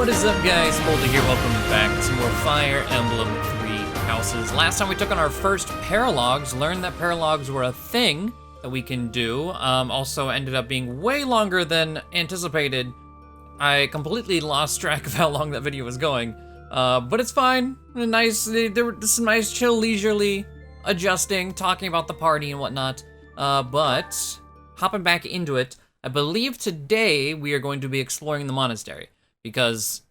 What is up, guys? Poledoo here. Welcome back to some more Fire Emblem 3 Houses. Last time we took on our first paralogs, learned that paralogs were a thing that we can do. Also ended up being way longer than anticipated. I completely lost track of how long that video was going, but it's fine. There were some nice, chill, leisurely adjusting, talking about the party and whatnot. But hopping back into it, I believe today we are going to be exploring the monastery. Because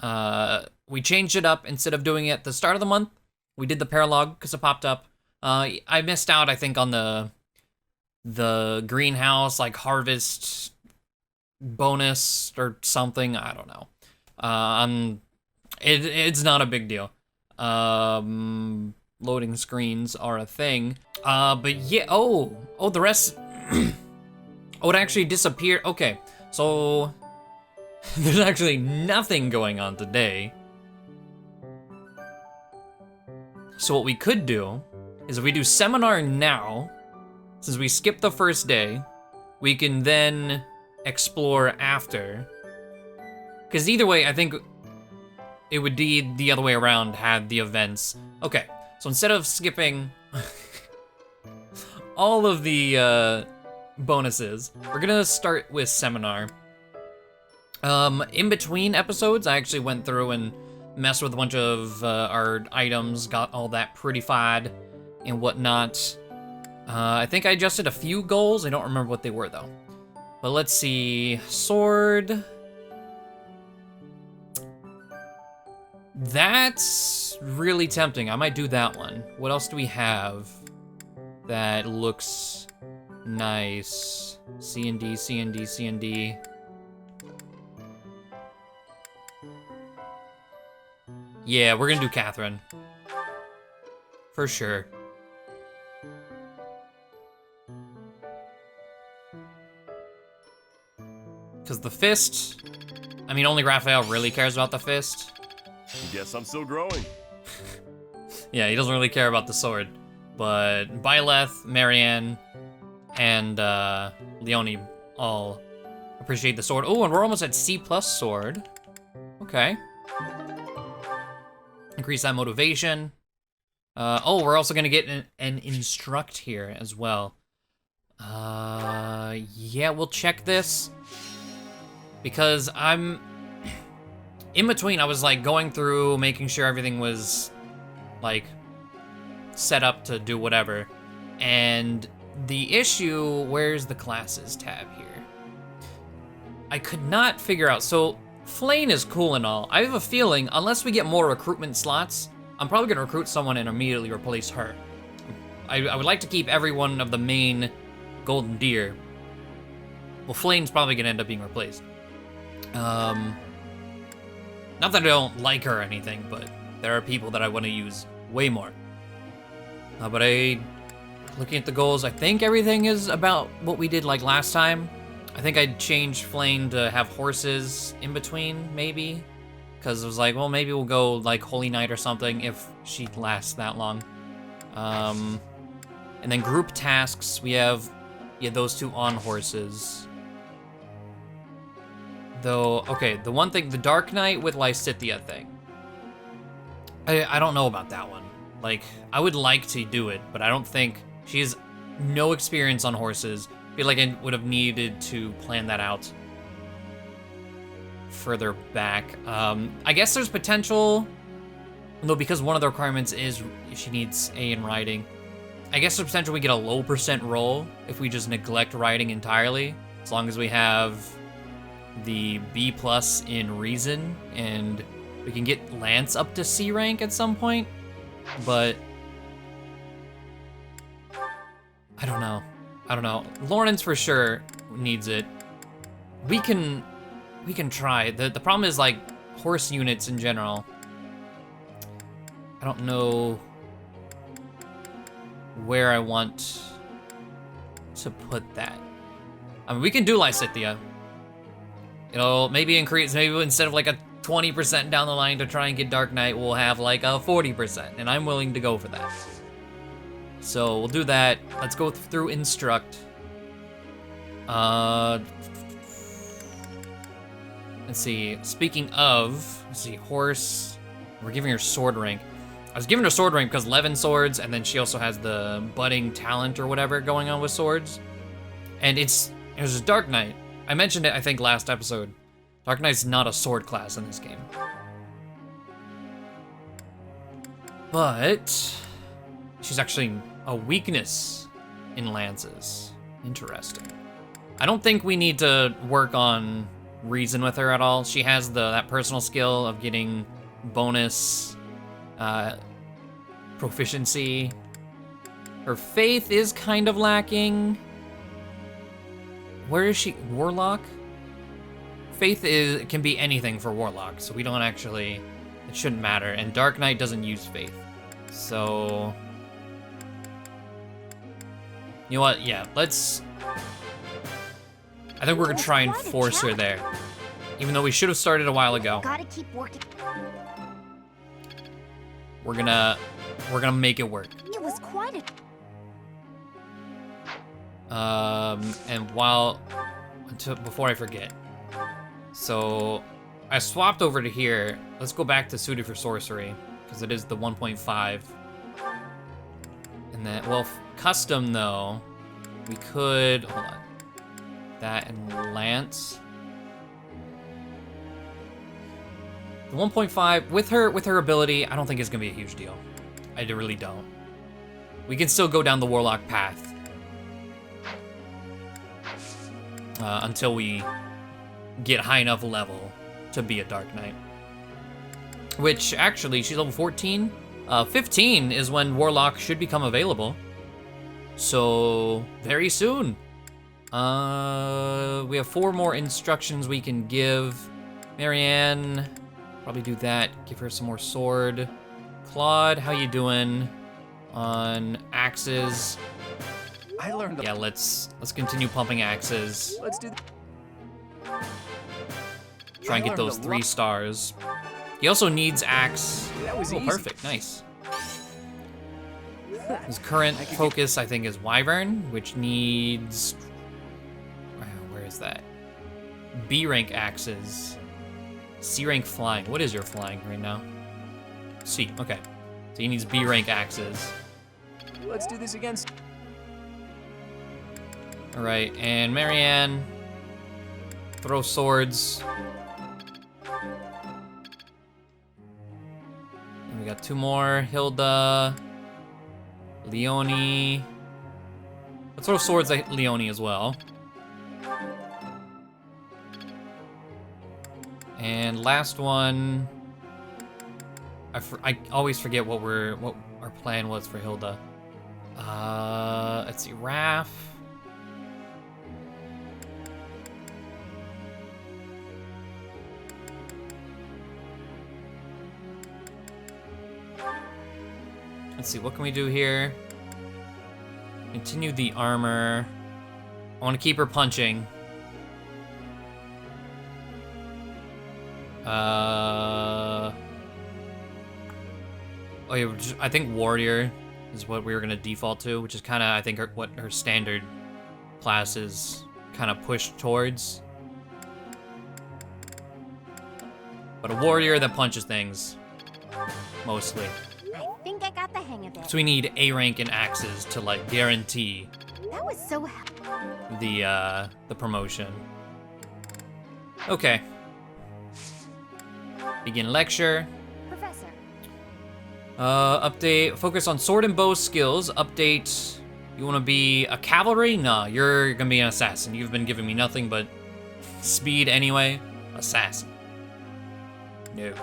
we changed it up. Instead of doing it at the start of the month, we did the paralog because it popped up. I missed out, I think, on the greenhouse, like, harvest bonus or something. I don't know. It's not a big deal. Loading screens are a thing. But yeah, oh, the rest, oh, it actually disappeared. Okay, so there's actually nothing going on today. So what we could do is if we do seminar now, since we skipped the first day, we can then explore after. Because either way, I think it would be the other way around had the events. Okay, so instead of skipping all of the bonuses, we're gonna start with seminar. In between episodes, I actually went through and messed with a bunch of our items, got all that prettified and whatnot. I think I adjusted a few goals. I don't remember what they were though. But let's see, sword. That's really tempting. I might do that one. What else do we have that looks nice? C&D, C&D, C&D. Yeah, we're gonna do Catherine. For sure. Because the fist, I mean, only Raphael really cares about the fist. Guess I'm still growing. Yeah, he doesn't really care about the sword. But Byleth, Marianne, and Leonie all appreciate the sword. Oh, and we're almost at C+ sword. Okay. Increase that motivation. Oh, we're also gonna get an instruct here as well. Yeah, we'll check this. Because I'm in between, I was like going through, making sure everything was like set up to do whatever. And the issue, where's the classes tab here? I could not figure out, so Flayn is cool and all. I have a feeling, unless we get more recruitment slots, I'm probably gonna recruit someone and immediately replace her. I would like to keep every one of the main golden deer. Well, Flayn's probably gonna end up being replaced. Not that I don't like her or anything, but there are people that I want to use way more. But looking at the goals, I think everything is about what we did like last time. I think I'd change Flayn to have horses in between, maybe. Because it was like, well, maybe we'll go like Holy Night or something if she lasts that long. And then group tasks, we have, yeah, those two on horses. Though, okay, the one thing, the Dark Knight with Lysithea thing. I don't know about that one. Like, I would like to do it, but I don't think, she has no experience on horses. I feel like I would have needed to plan that out further back. I guess there's potential, though, because one of the requirements is she needs A in riding. I guess there's potential we get a low % roll if we just neglect riding entirely, as long as we have the B+ in reason, and we can get Lance up to C rank at some point, but I don't know. Lawrence for sure needs it. We can try. The problem is like horse units in general. I don't know where I want to put that. I mean, we can do Lysithea. You know, maybe increase, maybe instead of like a 20% down the line to try and get Dark Knight, we'll have like a 40%, and I'm willing to go for that. So we'll do that. Let's go through instruct. Let's see. Speaking of, let's see, horse. We're giving her sword rank. I was giving her sword rank because 11 swords, and then she also has the budding talent or whatever going on with swords. And it's a Dark Knight. I mentioned it, I think, last episode. Dark Knight's not a sword class in this game. But she's actually a weakness in lances. Interesting. I don't think we need to work on reason with her at all. She has that personal skill of getting bonus proficiency. Her faith is kind of lacking. Where is she? Warlock? Faith can be anything for Warlock, so we don't actually, it shouldn't matter. And Dark Knight doesn't use faith. So, you know what? Yeah, let's, I think we're gonna try and force her there. Even though we should have started a while ago. Gotta keep working. We're gonna make it work. It was quite a... And before I forget. So, I swapped over to here. Let's go back to suited for sorcery, because it is the 1.5. And then, well, custom though, we could, hold on. That and Lance. The 1.5, with her ability, I don't think it's gonna be a huge deal. I really don't. We can still go down the Warlock path. Until we get high enough level to be a Dark Knight. Which, actually, she's level 14. 15 is when Warlock should become available. So, very soon. We have 4 more instructions we can give. Marianne, probably do that. Give her some more sword. Claude, how you doing on axes? I learned. Yeah, let's continue pumping axes. Let's do. Try and get those 3 stars. He also needs axe. That was easy. Perfect, nice. His current focus, I think, is Wyvern, which needs. Where is that? B rank axes. C rank flying. What is your flying right now? C. Okay. So he needs B rank axes. Let's do this again. All right, and Marianne, throw swords. And we got 2 more. Hilda, Leonie. Let's throw swords at Leonie as well. And last one. I always forget what our plan was for Hilda. Let's see, Raph. Let's see, what can we do here? Continue the armor. I want to keep her punching. Oh yeah, I think warrior is what we were gonna default to, which is kind of, I think, what her standard class is kind of pushed towards. But a warrior that punches things, mostly. I think I got the hang of it. So we need A rank in axes to like guarantee That was so... the promotion. Okay. Begin lecture. Professor. Update. Focus on sword and bow skills. Update. You want to be a cavalry? Nah, you're gonna be an assassin. You've been giving me nothing but speed anyway. Assassin. No.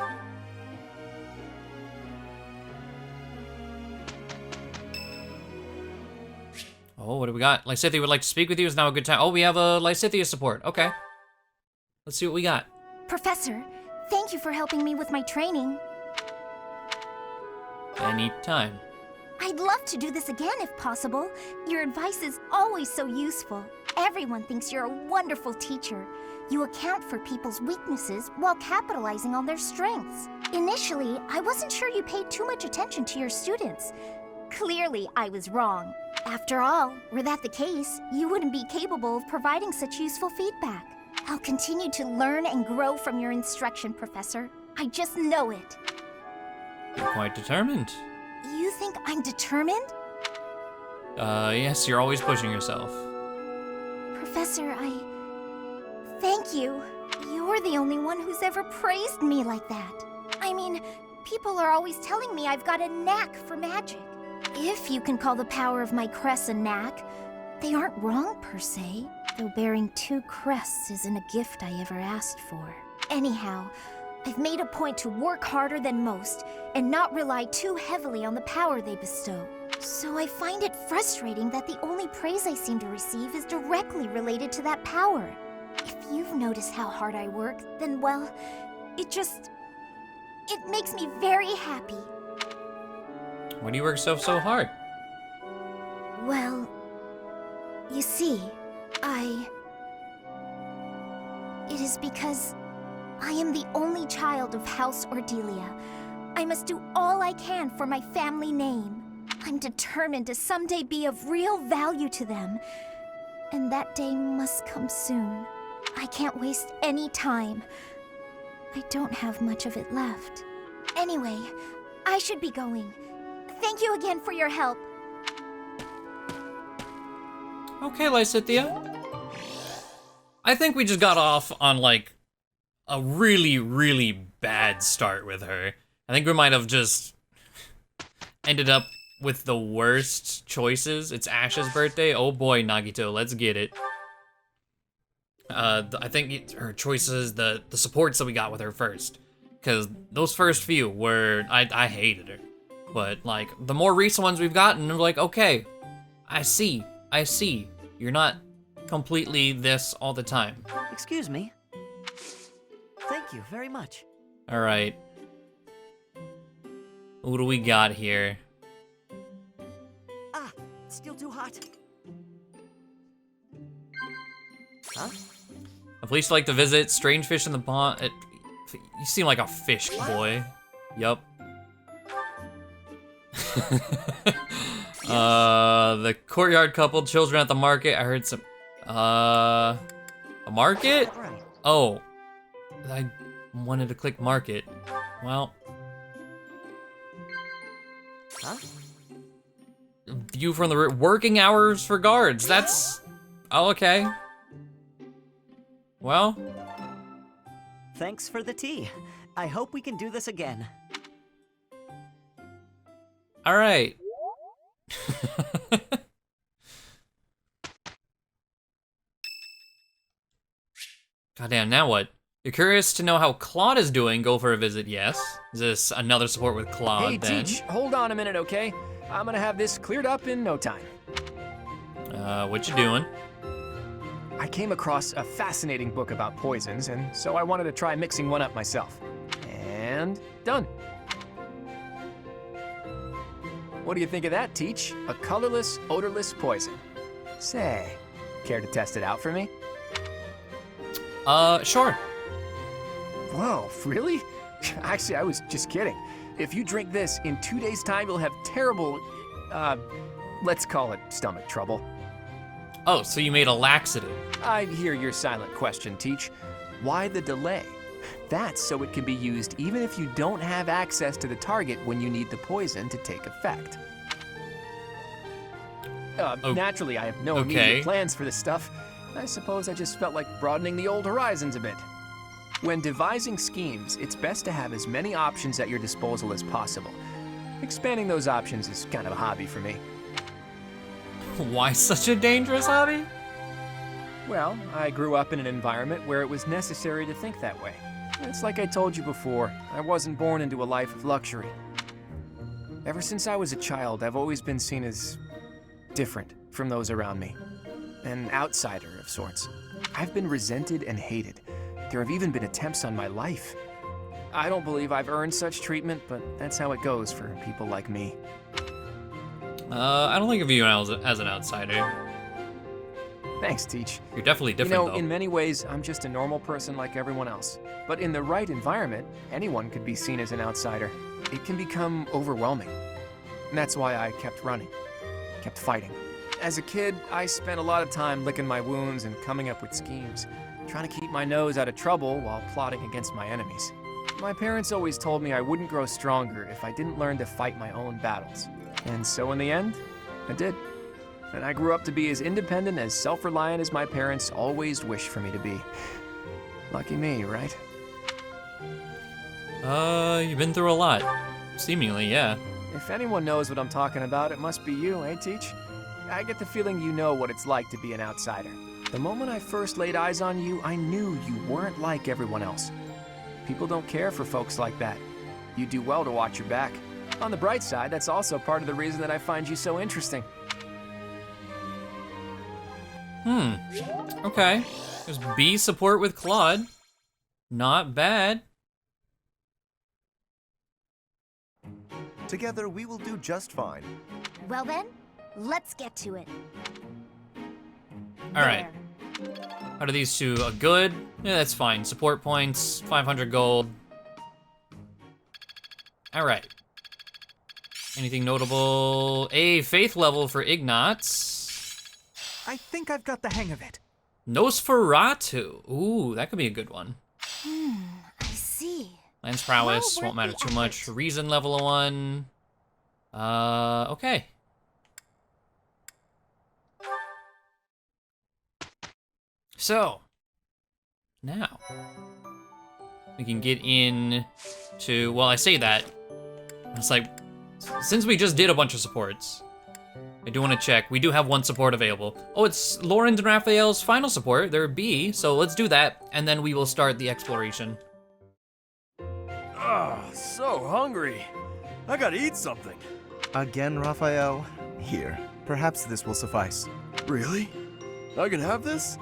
Oh, what do we got? Lysithea would like to speak with you. Is now a good time? Oh, we have a Lysithea support. Okay. Let's see what we got. Professor, thank you for helping me with my training. Anytime. I'd love to do this again if possible. Your advice is always so useful. Everyone thinks you're a wonderful teacher. You account for people's weaknesses while capitalizing on their strengths. Initially, I wasn't sure you paid too much attention to your students. Clearly, I was wrong. After all, were that the case, you wouldn't be capable of providing such useful feedback. I'll continue to learn and grow from your instruction, Professor. I just know it. You're quite determined. You think I'm determined? Yes, you're always pushing yourself. Professor, thank you. You're the only one who's ever praised me like that. I mean, people are always telling me I've got a knack for magic. If you can call the power of my crest a knack, they aren't wrong per se, though bearing 2 crests isn't a gift I ever asked for. Anyhow, I've made a point to work harder than most and not rely too heavily on the power they bestow. So I find it frustrating that the only praise I seem to receive is directly related to that power. If you've noticed how hard I work, then well, it makes me very happy. Why do you work so hard? Well, you see, it is because I am the only child of House Ordelia. I must do all I can for my family name. I'm determined to someday be of real value to them, and that day must come soon. I can't waste any time. I don't have much of it left. Anyway, I should be going. Thank you again for your help. Okay, Lysithea. I think we just got off on, like, a really, really bad start with her. I think we might have just ended up with the worst choices. It's Ash's birthday. Oh boy, Nagito, let's get it. I think her choices, the supports that we got with her first. Because those first few were, I hated her. But, like, the more recent ones we've gotten, we're like, okay, I see. You're not completely this all the time. Excuse me. Thank you very much. All right. What do we got here? Ah, still too hot. Huh? A place like to visit, strange fish in the pond. You seem like a fish boy. Yup. The courtyard couple, children at the market. I heard some. A market? Right. Oh, I wanted to click market. Well. Huh? View from the working hours for guards. That's. Oh, okay. Well. Thanks for the tea. I hope we can do this again. All right. Goddamn, now what? You're curious to know how Claude is doing? Go for a visit, yes. Is this another support with Claude Hey, then? Teach, hold on a minute, okay? I'm gonna have this cleared up in no time. What you doing? I came across a fascinating book about poisons, and so I wanted to try mixing one up myself. And done. What do you think of that, Teach? A colorless, odorless poison. Say, care to test it out for me? Sure. Whoa, really? Actually, I was just kidding. If you drink this, in 2 days' time, you'll have terrible, let's call it stomach trouble. Oh, so you made a laxative. I hear your silent question, Teach. Why the delay? That's so it can be used even if you don't have access to the target when you need the poison to take effect. Naturally, I have no immediate plans for this stuff. I suppose I just felt like broadening the old horizons a bit. When devising schemes, it's best to have as many options at your disposal as possible. Expanding those options is kind of a hobby for me. Why such a dangerous hobby? Well, I grew up in an environment where it was necessary to think that way. It's like I told you before, I wasn't born into a life of luxury. Ever since I was a child, I've always been seen as different from those around me. An outsider of sorts. I've been resented and hated. There have even been attempts on my life. I don't believe I've earned such treatment, but that's how it goes for people like me. I don't think of you as an outsider. Thanks, Teach. You're definitely different, though. In many ways, I'm just a normal person like everyone else. But in the right environment, anyone could be seen as an outsider. It can become overwhelming. And that's why I kept running, kept fighting. As a kid, I spent a lot of time licking my wounds and coming up with schemes. trying to keep my nose out of trouble while plotting against my enemies. My parents always told me I wouldn't grow stronger if I didn't learn to fight my own battles. And so in the end, I did. And I grew up to be as independent, as self-reliant as my parents always wished for me to be. Lucky me, right? You've been through a lot. Seemingly, yeah. If anyone knows what I'm talking about, it must be you, eh, Teach? I get the feeling you know what it's like to be an outsider. The moment I first laid eyes on you, I knew you weren't like everyone else. People don't care for folks like that. You do well to watch your back. On the bright side, that's also part of the reason that I find you so interesting. Okay. There's B support with Claude. Not bad. Together, we will do just fine. Well then, let's get to it. All right. Out of these two, a good? Yeah, that's fine. Support points, 500 gold. All right. Anything notable? A faith level for Ignatz. I think I've got the hang of it. Nosferatu. Ooh, that could be a good one. I see. Lance prowess, Well won't worth matter the too much. effort. Reason level of 1. Okay. So, now, we can get in to, well, I say that, it's like, since we just did a bunch of supports, I do want to check. We do have one support available. Oh, it's Lauren and Raphael's final support. They're B, so let's do that, and then we will start the exploration. Ah, so hungry. I gotta eat something. Again, Raphael? Here, perhaps this will suffice. Really? I can have this?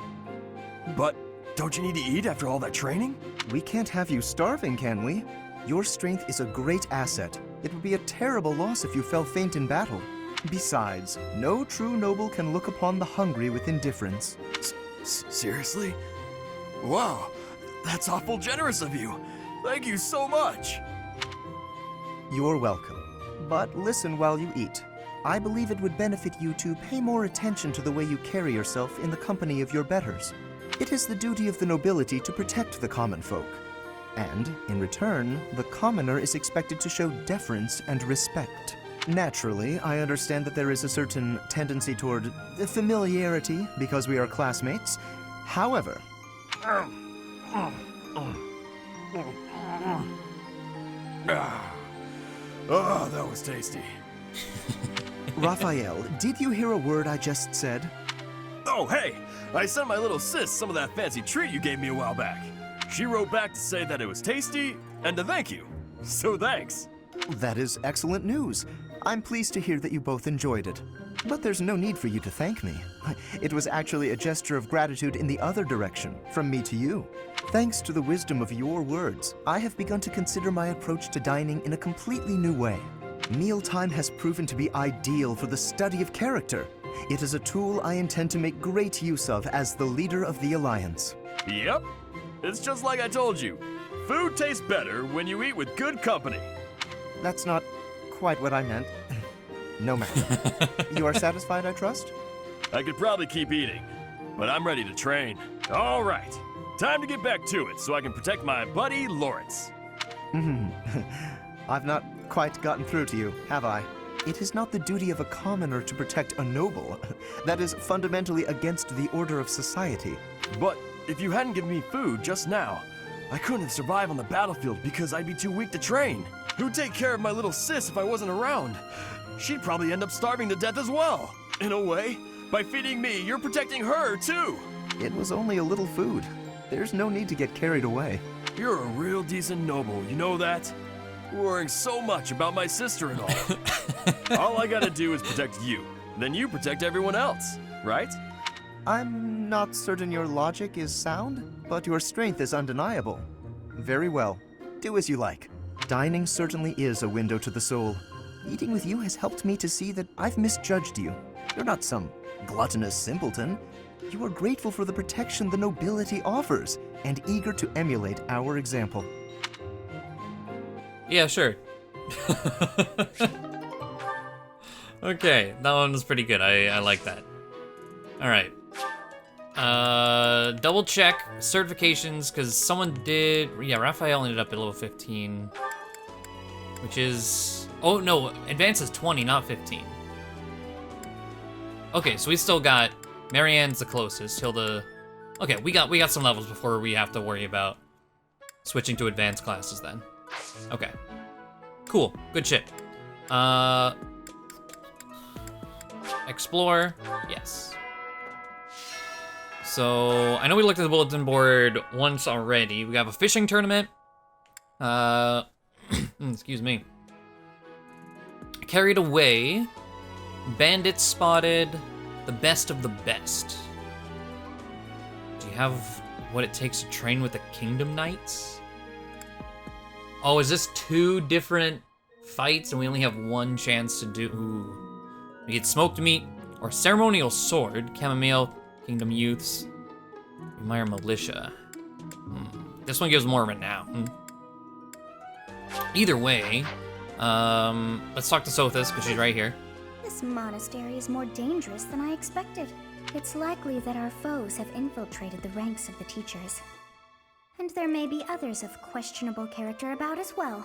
But don't you need to eat after all that training? We can't have you starving, can we? Your strength is a great asset. It would be a terrible loss if you fell faint in battle. Besides, no true noble can look upon the hungry with indifference. Seriously? Wow, that's awful generous of you. Thank you so much. You're welcome. But listen while you eat. I believe it would benefit you to pay more attention to the way you carry yourself in the company of your betters. It is the duty of the nobility to protect the common folk. And, in return, the commoner is expected to show deference and respect. Naturally, I understand that there is a certain tendency toward familiarity because we are classmates. However, Oh, that was tasty. Raphael, did you hear a word I just said? Oh, hey! I sent my little sis some of that fancy treat you gave me a while back. She wrote back to say that it was tasty and to thank you. So thanks. That is excellent news. I'm pleased to hear that you both enjoyed it. But there's no need for you to thank me. It was actually a gesture of gratitude in the other direction, from me to you. Thanks to the wisdom of your words, I have begun to consider my approach to dining in a completely new way. Mealtime has proven to be ideal for the study of character. It is a tool I intend to make great use of as the leader of the Alliance. Yep. It's just like I told you. Food tastes better when you eat with good company. That's not quite what I meant. No matter. You are satisfied, I trust? I could probably keep eating, but I'm ready to train. All right. Time to get back to it so I can protect my buddy Lawrence. I've not quite gotten through to you, have I? It is not the duty of a commoner to protect a noble. That is fundamentally against the order of society. But if you hadn't given me food just now, I couldn't have survived on the battlefield because I'd be too weak to train. Who'd take care of my little sis if I wasn't around? She'd probably end up starving to death as well. In a way, by feeding me, you're protecting her too. It was only a little food. There's no need to get carried away. You're a real decent noble, you know that? Worrying so much about my sister and all. All I gotta do is protect you. Then you protect everyone else, right? I'm not certain your logic is sound, but your strength is undeniable. Very well. Do as you like. Dining certainly is a window to the soul. Eating with you has helped me to see that I've misjudged you. You're not some gluttonous simpleton. You are grateful for the protection the nobility offers, and eager to emulate our example. Yeah, sure. Okay, that one was pretty good. I like that. All right. Double check certifications, because someone did, yeah, Raphael ended up at level 15, which is, oh no, advanced is 20, not 15. Okay, so we still got, Marianne's the closest, Hilda, okay, we got some levels before we have to worry about switching to advanced classes then. Okay, cool, good shit. Explore, yes. So, I know we looked at the bulletin board once already. We have a fishing tournament. Excuse me. Carried away. Bandits spotted. The best of the best. Do you have what it takes to train with the Kingdom Knights? Oh, is this 2 different fights and we only have 1 chance to do... Ooh. We get smoked meat or ceremonial sword, chamomile, Kingdom Youths, admire militia. This one gives more renown. Either way, let's talk to Sothis, because she's right here. This monastery is more dangerous than I expected. It's likely that our foes have infiltrated the ranks of the teachers. And there may be others of questionable character about as well.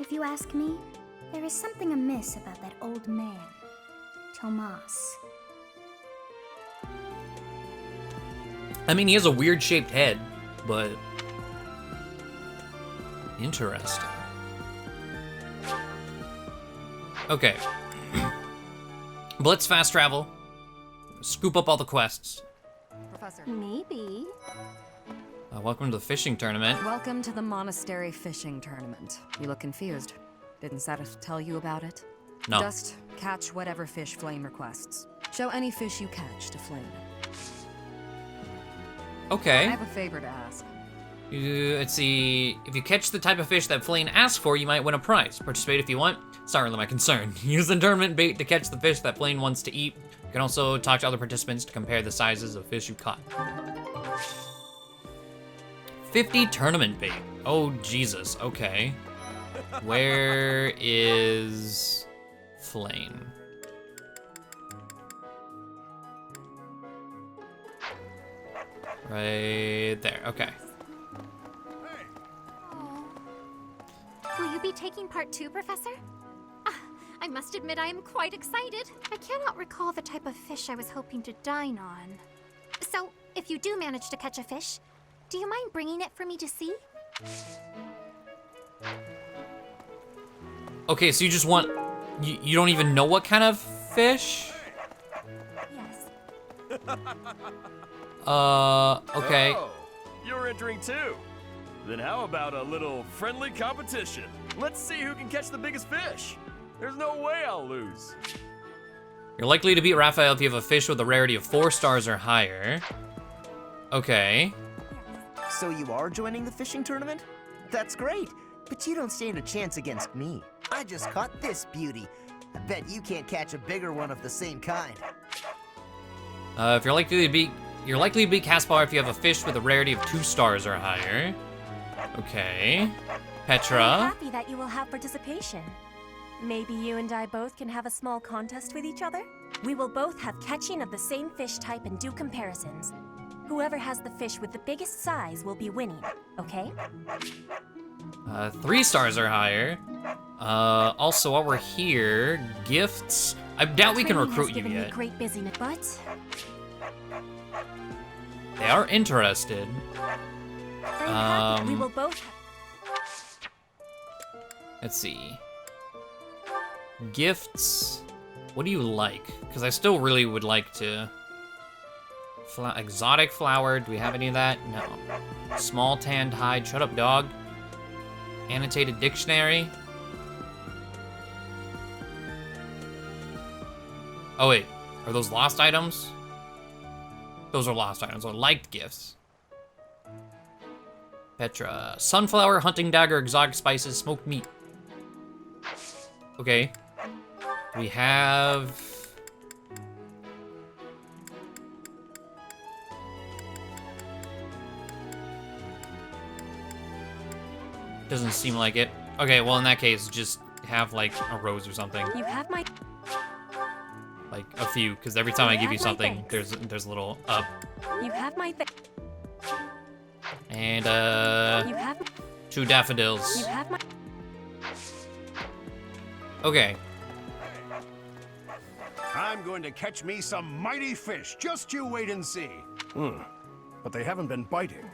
If you ask me, there is something amiss about that old man, Tomas. I mean, he has a weird-shaped head, but... interesting. Okay. But let's fast travel. Scoop up all the quests. Professor. Maybe. Welcome to the fishing tournament. Welcome to the monastery fishing tournament. You look confused. Didn't Satis tell you about it? No. Just catch whatever fish Flayn requests. Show any fish you catch to Flayn. Okay. I have a favor to ask. Let's see. If you catch the type of fish that Flayn asks for, you might win a prize. Participate if you want. It's not really my concern. Use the tournament bait to catch the fish that Flayn wants to eat. You can also talk to other participants to compare the sizes of fish you caught. 50 tournament bait. Oh, Jesus. Okay. Where is Flayn? Right there. Okay. Will you be taking part 2, Professor? I must admit I am quite excited. I cannot recall the type of fish I was hoping to dine on. So, if you do manage to catch a fish, do you mind bringing it for me to see? Okay, so you just want... You don't even know what kind of fish? Yes. Okay. Oh, you're entering too. Then how about a little friendly competition? Let's see who can catch the biggest fish. There's no way I'll lose. You're likely to beat Raphael if you have a fish with a rarity of 4 stars or higher. Okay. So you are joining the fishing tournament? That's great, but you don't stand a chance against me. I just caught this beauty. I bet you can't catch a bigger one of the same kind. If you're likely to beat Caspar if you have a fish with a rarity of 2 stars or higher. Okay. Petra. I'm happy that you will have participation. Maybe you and I both can have a small contest with each other? We will both have catching of the same fish type and do comparisons. Whoever has the fish with the biggest size will be winning, okay? 3 stars or higher. Also, while we're here, gifts. I doubt we can recruit you yet. Great busyness, but They are interested. we will both. Let's see. Gifts. What do you like? Because I still really would like to. Exotic flower. Do we have any of that? No. Small tanned hide. Shut up, dog. Annotated dictionary. Oh wait, are those lost items? Those are lost items, or liked gifts. Petra. Sunflower, hunting dagger, exotic spices, smoked meat. Okay. We have... Doesn't seem like it. Okay, well in that case, just have like a rose or something. You have my. like a few, because every time I give you My something, thanks. there's a little up. You have my And You have 2 daffodils. You have my Okay. I'm going to catch me some mighty fish. Just you wait and see. But they haven't been biting.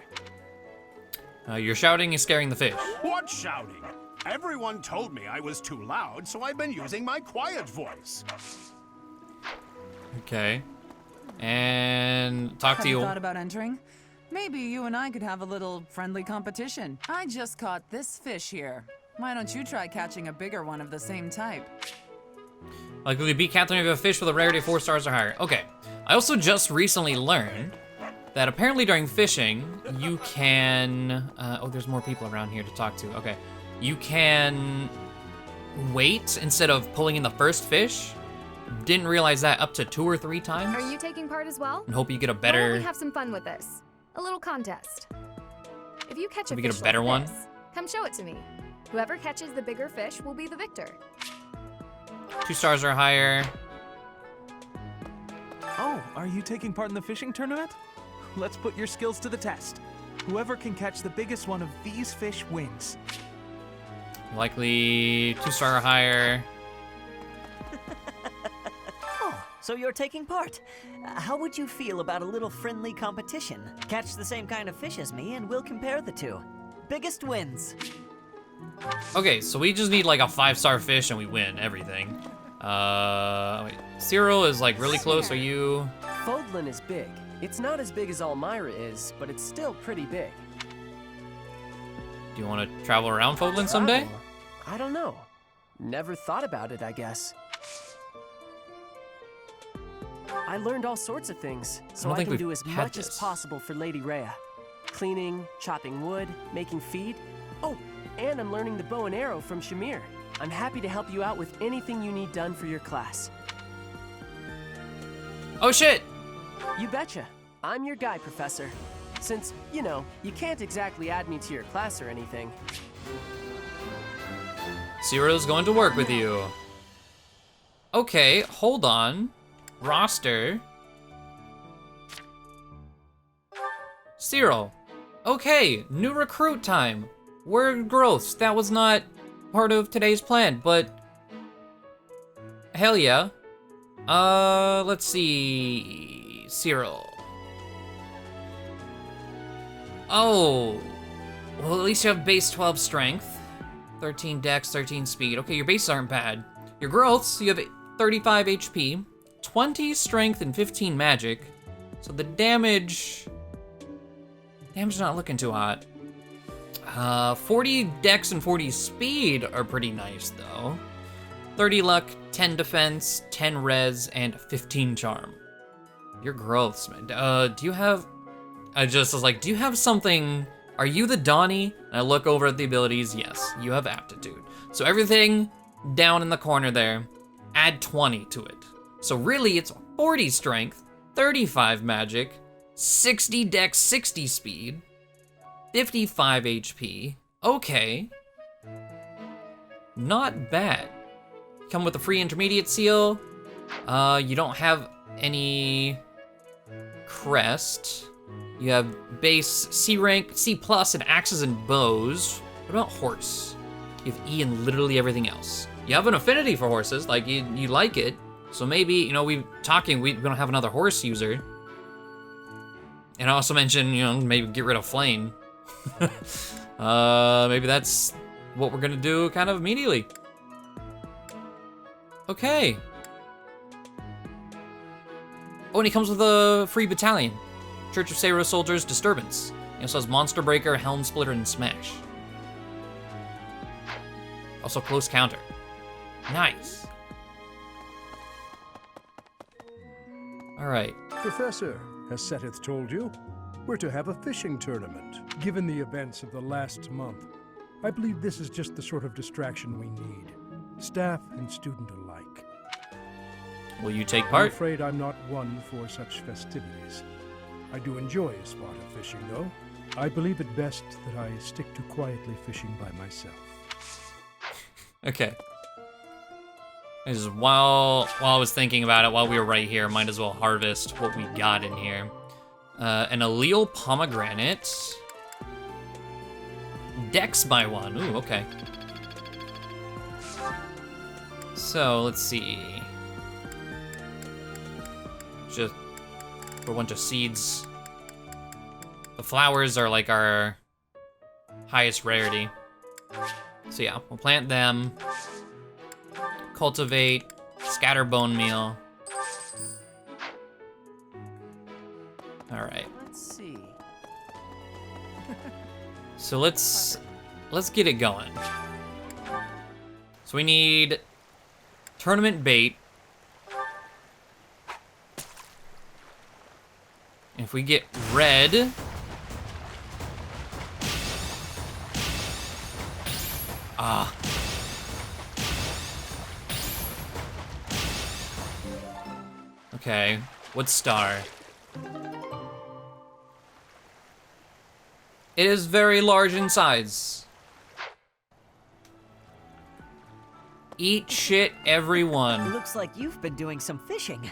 Your shouting is scaring the fish. What shouting? Everyone told me I was too loud, so I've been using my quiet voice. Okay. And talk to Have you you. thought about entering? Maybe you and I could have a little friendly competition. I just caught this fish here. Why don't you try catching a bigger one of the same type? Like, will you beat Catherine if you have a fish with a rarity of 4 stars or higher? Okay. I also just recently learned that apparently during fishing, you can... oh, there's more people around here to talk to. Okay. You can wait instead of pulling in the first fish. Didn't realize that up to 2 or 3 times. Are you taking part as well? And hope you get a Why don't better... we have some fun with this? A little contest. If you catch a Hope you fish get a better like one. this, come show it to me. Whoever catches the bigger fish will be the victor. 2 stars or higher. Oh, are you taking part in the fishing tournament? Let's put your skills to the test. Whoever can catch the biggest one of these fish wins. Likely 2 star or higher. Oh, so you're taking part. How would you feel about a little friendly competition? Catch the same kind of fish as me and we'll compare the two. Biggest wins. Okay, so we just need like a 5-star fish and we win everything. Wait. Cyril is like really close. Are you? Fódlan is big. It's not as big as Elmira is, but it's still pretty big. Do you want to travel around Fódlan someday? Travel? I don't know. Never thought about it, I guess. I learned all sorts of things, so I can do as much as possible for Lady Rhea. Cleaning, chopping wood, making feed. Oh, and I'm learning the bow and arrow from Shamir. I'm happy to help you out with anything you need done for your class. Oh shit! You betcha. I'm your guy, Professor. Since, you know, you can't exactly add me to your class or anything. Cyril's going to work with you. Okay, hold on. Roster. Cyril. Okay, new recruit time. We're growths. That was not part of today's plan, but hell yeah. Let's see. Cyril. Oh. Well, at least you have base 12 strength. 13 dex, 13 speed. Okay, your bases aren't bad. Your growths, you have 35 HP, 20 strength, and 15 magic. So the damage not looking too hot. 40 dex and 40 speed are pretty nice though. 30 luck, 10 defense, 10 res, and 15 charm. Your growths, man. Do you have... I just was like, do you have something... Are you the Donnie? And I look over at the abilities. Yes, you have aptitude. So everything down in the corner there, add 20 to it. So really, it's 40 strength, 35 magic, 60 dex, 60 speed, 55 HP. Okay. Not bad. Come with a free intermediate seal. You don't have any crest. You have base C rank, C plus, and axes and bows. What about horse? You have E and literally everything else. You have an affinity for horses, like you like it. So maybe, you know, we don't have another horse user. And I also mentioned, you know, maybe get rid of Flayn. Maybe that's what we're gonna do kind of immediately. Okay. Oh, and he comes with a free battalion. Church of Sayro Soldiers, Disturbance. He also has Monster Breaker, Helm Splitter, and Smash. Also Close Counter. Nice. Alright. Professor, has Seteth told you? We're to have a fishing tournament. Given the events of the last month, I believe this is just the sort of distraction we need. Staff and student alike. Will you take part? I'm afraid I'm not one for such festivities. I do enjoy a spot of fishing, though. I believe it best that I stick to quietly fishing by myself. Okay. Is while I was thinking about it, while we were right here, might as well harvest what we got in here. An allele pomegranate. Dex by 1. Ooh, okay. So, let's see. Just a bunch of seeds. The flowers are like our highest rarity. So yeah, we'll plant them. Cultivate, scatter bone meal. All right. Let's see. So let's get it going. So we need tournament bait. If we get red, okay, what star? It is very large in size. Eat shit, everyone. Looks like you've been doing some fishing.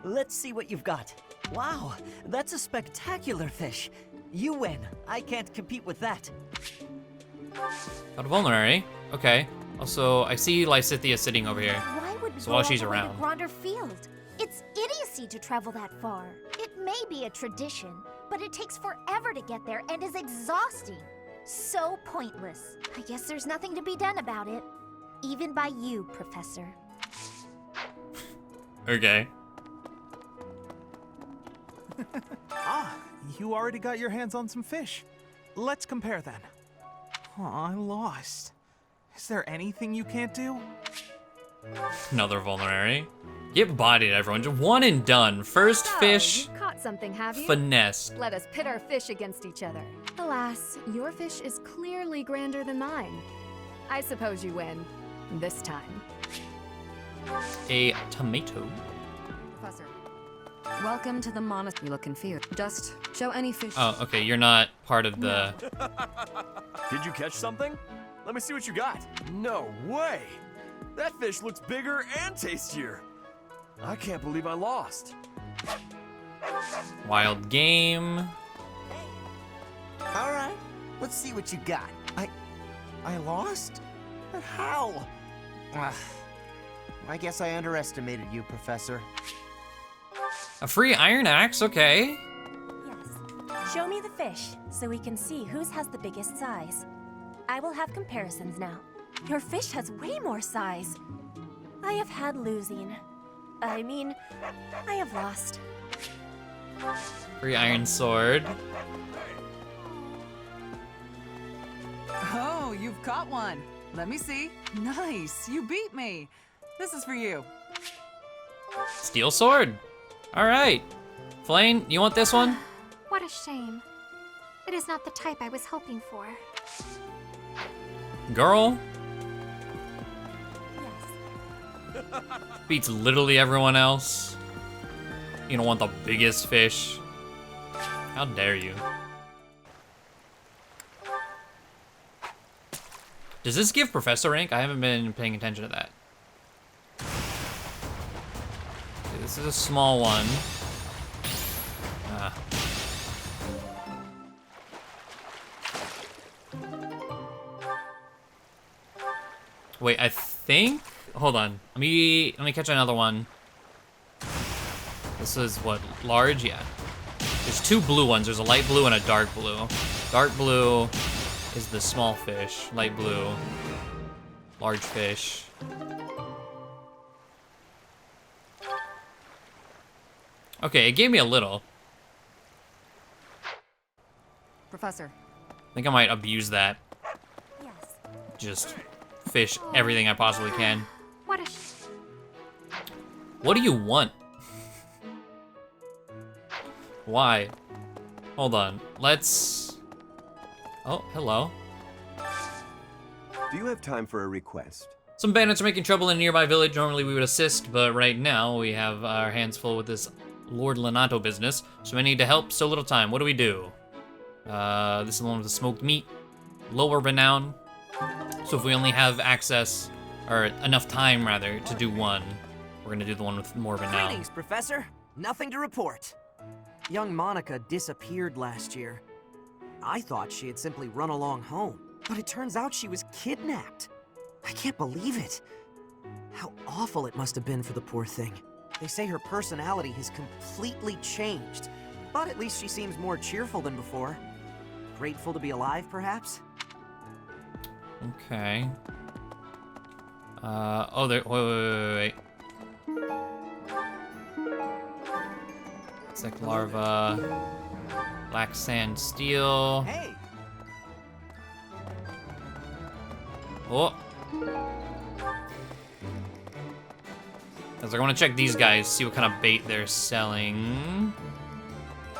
Let's see what you've got. Wow, that's a spectacular fish. You win. I can't compete with that. Got a vulnerary. Okay. Also, I see Lysithea sitting over here. Why would we So go while all she's the way to around. Gronder Field? It's idiocy to travel that far. It may be a tradition, but it takes forever to get there and is exhausting. So pointless. I guess there's nothing to be done about it. Even by you, Professor. Okay. You already got your hands on some fish. Let's compare then. Aw, I lost. Is there anything you can't do? Another vulnerary. Get bodied, everyone. Just one and done. First fish. You've caught something, have you? Finesse. Let us pit our fish against each other. Alas, your fish is clearly grander than mine. I suppose you win. This time. A tomato. Professor, welcome to the monastery. You look confused. Just show any fish. Oh, okay. You're not part of the. Did you catch something? Let me see what you got. No way! That fish looks bigger and tastier. I can't believe I lost. Wild game. All right, let's see what you got. I lost? But how? I guess I underestimated you, Professor. A free iron axe. Okay. Yes. Show me the fish so we can see whose has the biggest size. I will have comparisons now. Your fish has way more size. I have had losing. I mean, I have lost. Free iron sword. Oh, you've caught one. Let me see. Nice, you beat me. This is for you. Steel sword. All right. Flayn, you want this one? What a shame. It is not the type I was hoping for. Girl. Beats literally everyone else. You don't want the biggest fish. How dare you? Does this give Professor rank? I haven't been paying attention to that. Okay, this is a small one. Wait, I think. Hold on. Let me catch another one. This is what, large? Yeah. There's two blue ones. There's a light blue and a dark blue. Dark blue is the small fish. Light blue, large fish. Okay, it gave me a little. Professor. I think I might abuse that. Yes. Just fish everything I possibly can. What a What do you want? Why? Hold on. Let's... Oh, hello. Do you have time for a request? Some bandits are making trouble in a nearby village. Normally we would assist, but right now we have our hands full with this Lord Lenato business, so I need to help. So little time. What do we do? This is the one with the smoked meat. Lower renown. So if we only have access Or enough time, rather, to do one. We're gonna do the one with Morbin now. Greetings, Professor. Nothing to report. Young Monica disappeared last year. I thought she had simply run along home, but it turns out she was kidnapped. I can't believe it. How awful it must have been for the poor thing. They say her personality has completely changed, but at least she seems more cheerful than before. Grateful to be alive, perhaps? Okay. Oh, there. Wait. Insect larva. Black sand steel. Hey. Oh. Because I want to check these guys, see what kind of bait they're selling.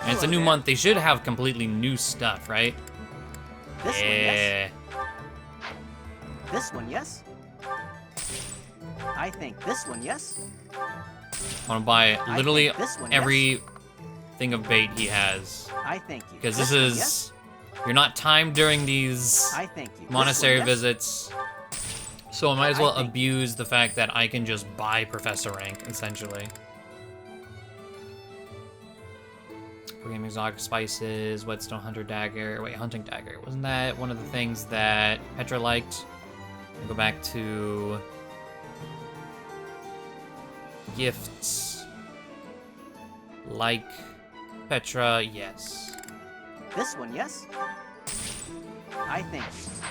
And it's a new month. They should have completely new stuff, right? This one, yes. This one, yes. I think this one, yes. I want to buy literally every thing of bait he has. I thank you. Because this is, yes. You're not timed during these I thank you. monastery This one, yes. visits. So I might as well abuse the fact that I can just buy Professor rank, essentially. Premium exotic spices, whetstone hunter dagger. Wait, hunting dagger. Wasn't that one of the things that Petra liked? I'll go back to gifts. Like Petra, yes. This one, yes. I think.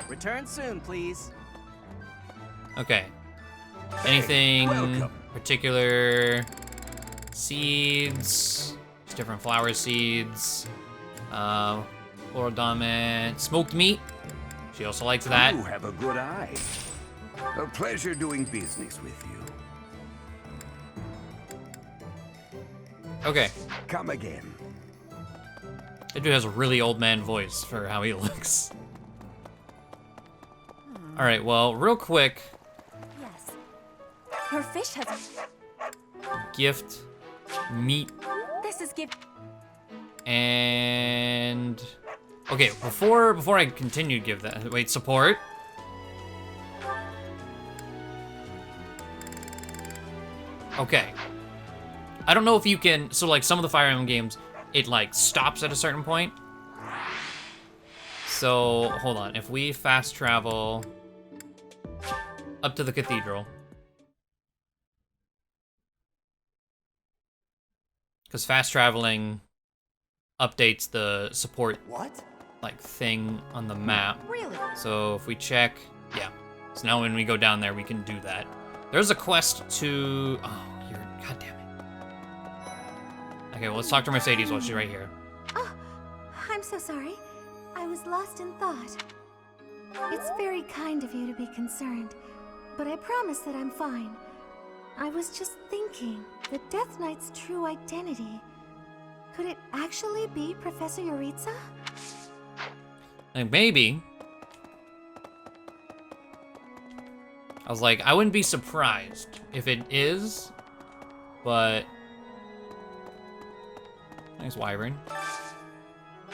Return soon, please. Okay. Anything particular? Seeds. Just different flower seeds. Floral dominant. Smoked meat. She also likes that. You have a good eye. A pleasure doing business with you. Okay. Come again. That dude has a really old man voice for how he looks. Alright, well, real quick. Yes. Your fish has... Gift. Meat. This is gift... And... Okay, before I continue to give that... Wait, support? Okay. I don't know if you can... So, like, some of the Fire Emblem games, it, like, stops at a certain point. So, hold on. If we fast travel up to the cathedral. Because fast traveling updates the support like thing on the map. Really? So if we check, yeah. So now when we go down there, we can do that. There's a quest to, oh, you're, god damn it. Okay, well, let's talk to Mercedes while she's right here. Oh, I'm so sorry. I was lost in thought. It's very kind of you to be concerned, but I promise that I'm fine. I was just thinking, the Death Knight's true identity. Could it actually be Professor Yuritsa? Like, maybe. I was like, I wouldn't be surprised if it is, but... Nice wyvern.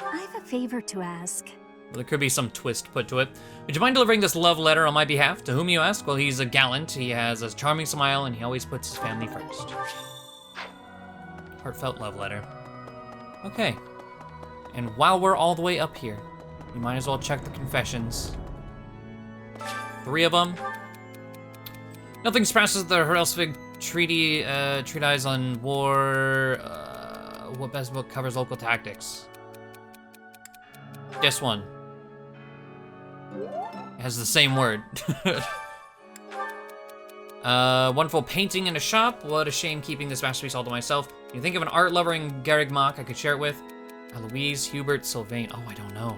I have a favor to ask. Well, there could be some twist put to it. Would you mind delivering this love letter on my behalf? To whom you ask? Well, he's a gallant, he has a charming smile, and he always puts his family first. Heartfelt love letter. Okay. And while we're all the way up here, we might as well check the confessions. 3 of them. Nothing surpasses the Herelsvig treatise on war. What best book covers local tactics? This one. It has the same word. Wonderful painting in a shop. What a shame keeping this masterpiece all to myself. You think of an art lover in Garreg Mach I could share it with? Eloise, Hubert, Sylvain. Oh, I don't know.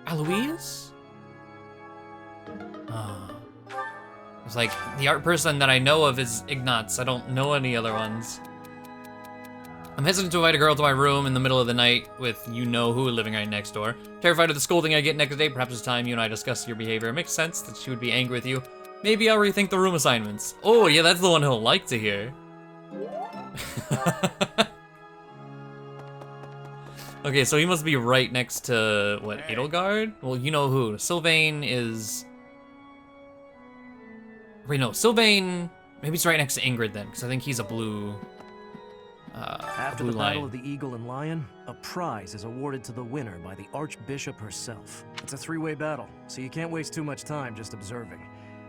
Eloise? Oh. It's like, the art person that I know of is Ignatz. I don't know any other ones. I'm hesitant to invite a girl to my room in the middle of the night with you-know-who living right next door. Terrified of the scolding I get next day. Perhaps it's time you and I discuss your behavior. It makes sense that she would be angry with you. Maybe I'll rethink the room assignments. Oh, yeah, that's the one he'll like to hear. Okay, so he must be right next to, what, Edelgard? Well, you know who. Sylvain is Wait, no, Sylvain. Maybe it's right next to Ingrid then, because I think he's a blue. After the Battle of the Eagle and Lion, a prize is awarded to the winner by the Archbishop herself. It's a three-way battle, so you can't waste too much time just observing.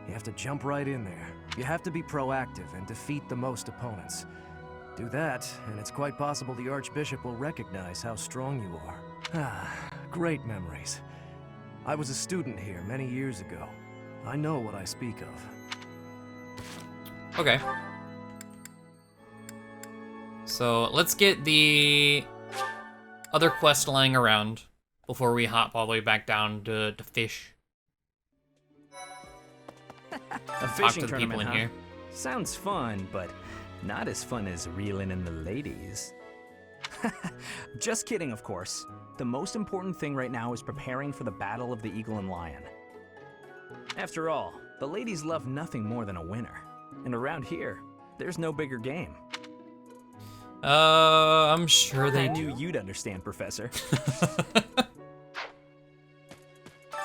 You have to jump right in there. You have to be proactive and defeat the most opponents. Do that, and it's quite possible the Archbishop will recognize how strong you are. Ah, great memories. I was a student here many years ago. I know what I speak of. Okay. So let's get the other quest lying around before we hop all the way back down to fish. A fishing tournament, huh? Here. Sounds fun, but not as fun as reeling in the ladies. Just kidding, of course. The most important thing right now is preparing for the Battle of the Eagle and Lion. After all, the ladies love nothing more than a winner. And around here, there's no bigger game. I'm sure they do. I knew you'd understand, Professor.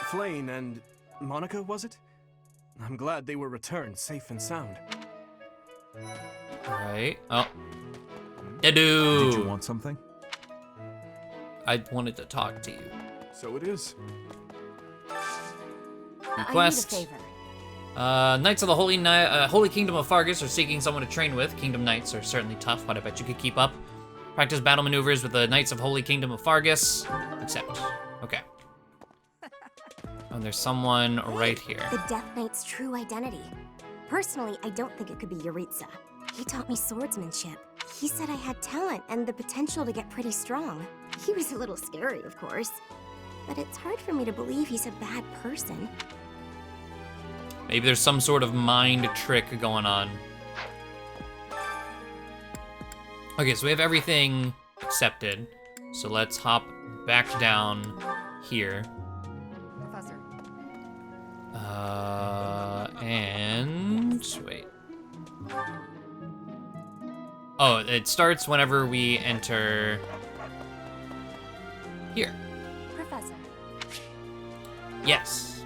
Flayn and Monica, was it? I'm glad they were returned safe and sound. Right. Oh. Did you want something? I wanted to talk to you. So it is. Request. I need a favor. Knights of the Holy Kingdom of Fargus are seeking someone to train with. Kingdom Knights are certainly tough, but I bet you could keep up. Practice battle maneuvers with the Knights of Holy Kingdom of Fargus. Accept. Okay. Oh, there's someone right here. The Death Knight's true identity. Personally, I don't think it could be Yuritsa. He taught me swordsmanship. He said I had talent and the potential to get pretty strong. He was a little scary, of course. But it's hard for me to believe he's a bad person. Maybe there's some sort of mind trick going on. Okay, so we have everything accepted. So let's hop back down here. Professor. And wait. Oh, it starts whenever we enter here. Professor. Yes.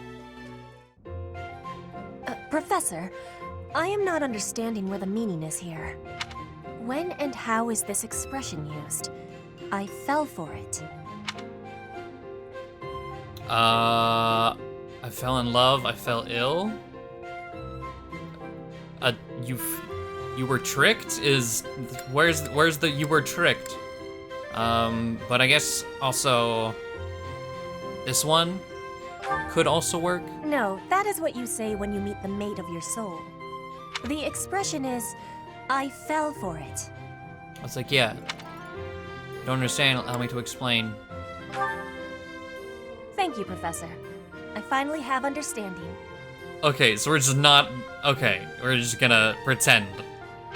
Professor, I am not understanding where the meaning is here. When and how is this expression used? I fell for it. I fell in love. I fell ill. You were tricked is where's the you were tricked? But I guess also this one could also work. No, that is what you say when you meet the mate of your soul. The expression is, I fell for it. I was like, yeah. I don't understand. Allow me to explain. Thank you, Professor. I finally have understanding. Okay, so we're just not... Okay, we're just gonna pretend.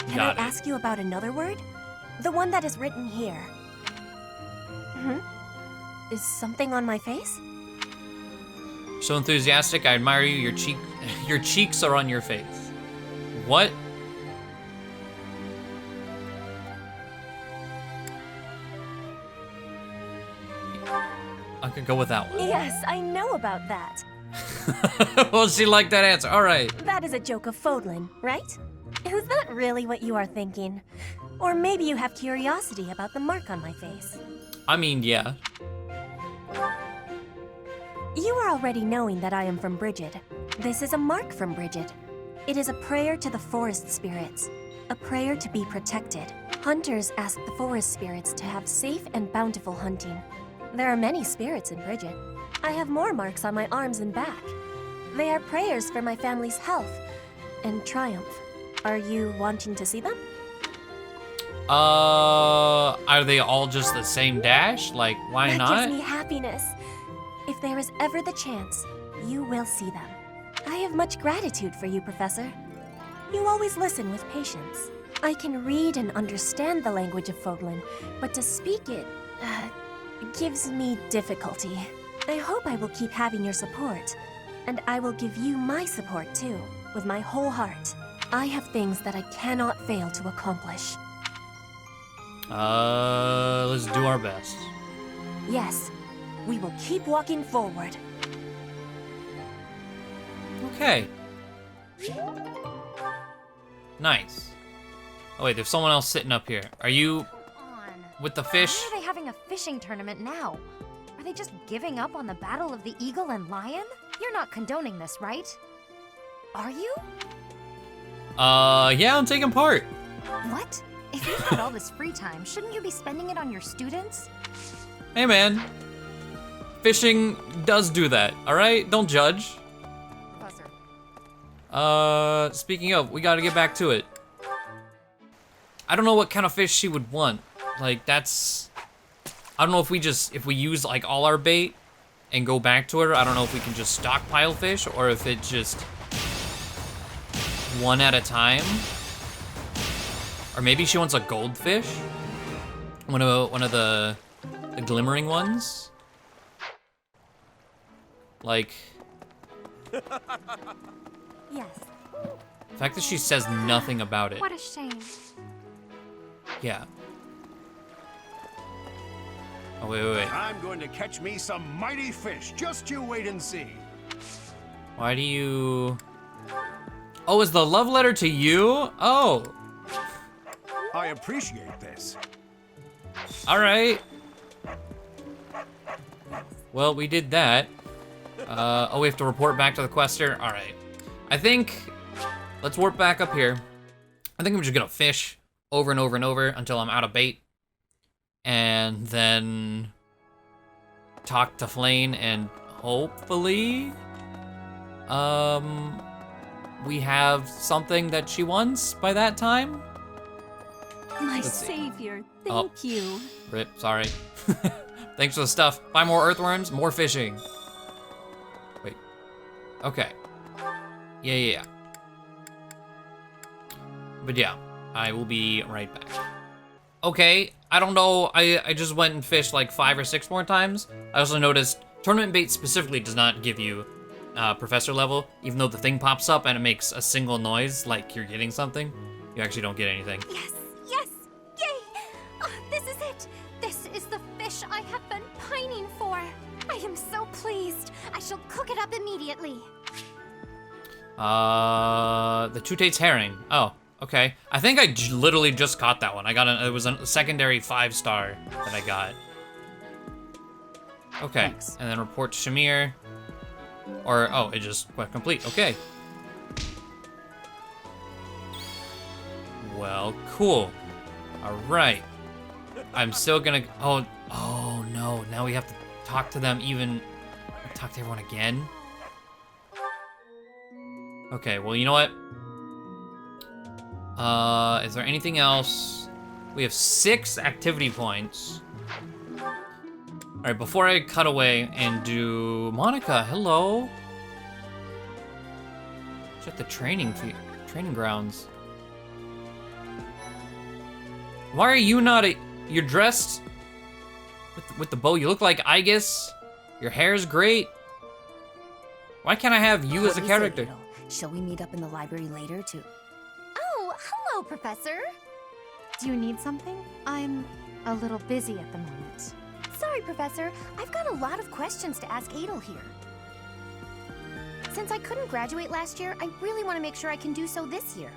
Can I ask you about another word? The one that is written here. Is something on my face? So enthusiastic, I admire you. Your cheeks are on your face. What? I could go with that one. Yes, I know about that. Well, she liked that answer. All right. That is a joke of Fódlan, right? Is that really what you are thinking? Or maybe you have curiosity about the mark on my face. I mean, yeah. You are already knowing that I am from Brigid. This is a mark from Brigid. It is a prayer to the forest spirits, a prayer to be protected. Hunters ask the forest spirits to have safe and bountiful hunting. There are many spirits in Brigid. I have more marks on my arms and back. They are prayers for my family's health and triumph. Are you wanting to see them? Are they all just the same dash? Like, why not? That gives me happiness. If there is ever the chance, you will see them. I have much gratitude for you, Professor. You always listen with patience. I can read and understand the language of Fódlan, but to speak it, gives me difficulty. I hope I will keep having your support, and I will give you my support too, with my whole heart. I have things that I cannot fail to accomplish. Let's do our best. Yes, we will keep walking forward. Okay. Nice. Oh wait, there's someone else sitting up here. Are you with the fish? Why are they having a fishing tournament now? Are they just giving up on the battle of the eagle and lion? You're not condoning this, right? Are you? Yeah, I'm taking part. What? If you've got all this free time, shouldn't you be spending it on your students? Hey man, fishing does do that, all right? Don't judge. Professor. Speaking of, we gotta get back to it. I don't know what kind of fish she would want. Like, that's... I don't know if we use, like, all our bait and go back to her. I don't know if we can just stockpile fish or if it's just one at a time. Or maybe she wants a goldfish. One of the glimmering ones. Like... Yes. The fact that she says nothing about it. What a shame. Yeah. Oh, wait. I'm going to catch me some mighty fish. Just you wait and see. Why do you... Oh, is the love letter to you? Oh. I appreciate this. All right. Well, we did that. Oh, we have to report back to the quester? All right. I think... Let's warp back up here. I think I'm just gonna fish over and over and over until I'm out of bait. And then talk to Flayn and hopefully we have something that she wants by that time. My savior, thank you. Rip, sorry. Thanks for the stuff. 5 more earthworms, more fishing. Wait. Okay. Yeah. But yeah, I will be right back. Okay, I don't know, I just went and fished like 5 or 6 more times. I also noticed tournament bait specifically does not give you professor level, even though the thing pops up and it makes a single noise like you're getting something. You actually don't get anything. Yes! Yay! Oh, this is it! This is the fish I have been pining for. I am so pleased. I shall cook it up immediately. The Two-Tate's herring. Oh. Okay, I think I literally just caught that one. I got it was a secondary 5-star that I got. Okay, thanks. And then report to Shamir. Or, oh, it just went complete, okay. Well, cool. All right. I'm still gonna, oh no, now we have to talk to them talk to everyone again. Okay, well, you know what? Is there anything else? We have 6 activity points. All right, before I cut away and do Monica, hello. She's at the training grounds. Why are you not you're dressed with the bow. You look like Aegis. Your hair's great. Why can't I have you as a character? Shall we meet up in the library later to... Hello, Professor. Do you need something? I'm a little busy at the moment. Sorry, Professor. I've got a lot of questions to ask Adel here. Since I couldn't graduate last year, I really want to make sure I can do so this year.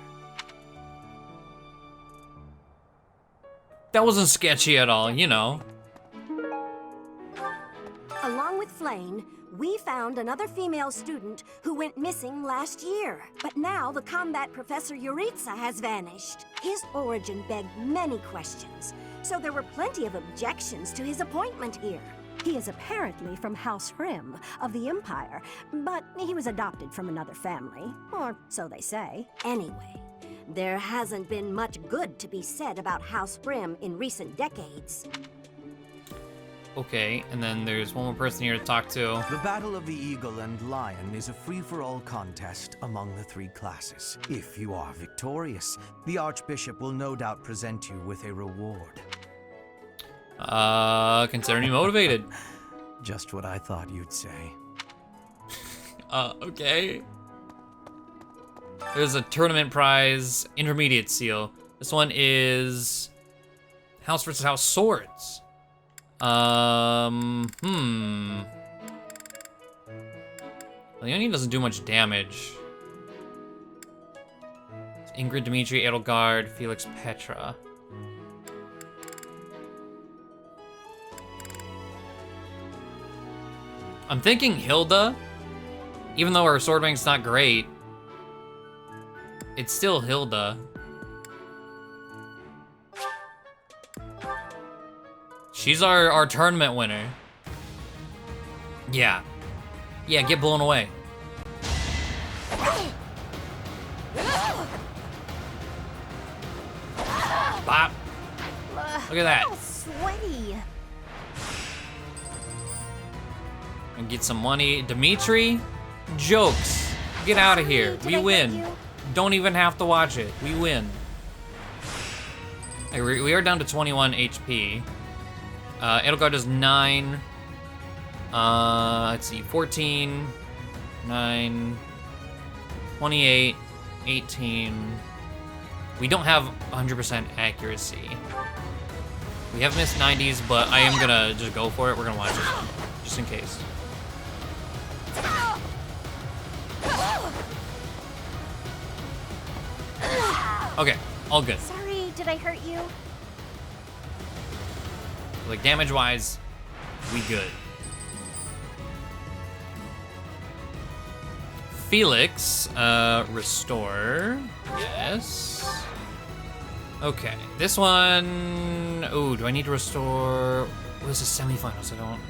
That wasn't sketchy at all, you know. Along with Flayn, we found another female student who went missing last year. But now the combat professor Yuritsa has vanished. His origin begged many questions, so there were plenty of objections to his appointment here. He is apparently from House Hrim of the Empire, but he was adopted from another family, or so they say. Anyway, there hasn't been much good to be said about House Hrim in recent decades. Okay, and then there's one more person here to talk to. The Battle of the Eagle and Lion is a free-for-all contest among the 3 classes. If you are victorious, the Archbishop will no doubt present you with a reward. Consider me motivated. Just what I thought you'd say. Okay. There's a tournament prize, intermediate seal. This one is House versus House Swords. Leonie doesn't do much damage. Ingrid, Dimitri, Edelgard, Felix, Petra. I'm thinking Hilda, even though her sword bank's not great, it's still Hilda. She's our tournament winner. Yeah. Yeah, get blown away. Bop. Look at that. Oh, sweaty. And get some money. Dimitri, jokes. Get out of here. We win. Don't even have to watch it. We win. We are down to 21 HP. Edelgard is 9. Let's see, 14, 9, 28, 18. We don't have 100% accuracy. We have missed 90s, but I am gonna just go for it. We're gonna watch this one, just in case. Okay, all good. Sorry, did I hurt you? Like, damage-wise, we good. Felix, restore. Yes. Okay, this one. Oh, do I need to restore? Well, this is semifinals. I don't.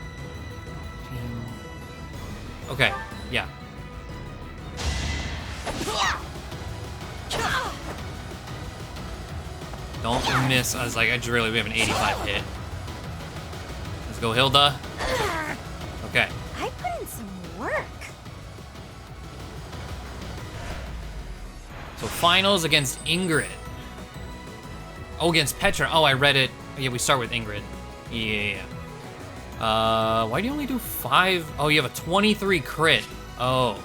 Okay, yeah. Don't miss. I was like, we have an 85 hit. Let's go, Hilda. Okay. I put in some work. So finals against Ingrid. Oh, against Petra. Oh, I read it. Yeah, we start with Ingrid. Yeah. Why do you only do 5? Oh, you have a 23 crit. Oh.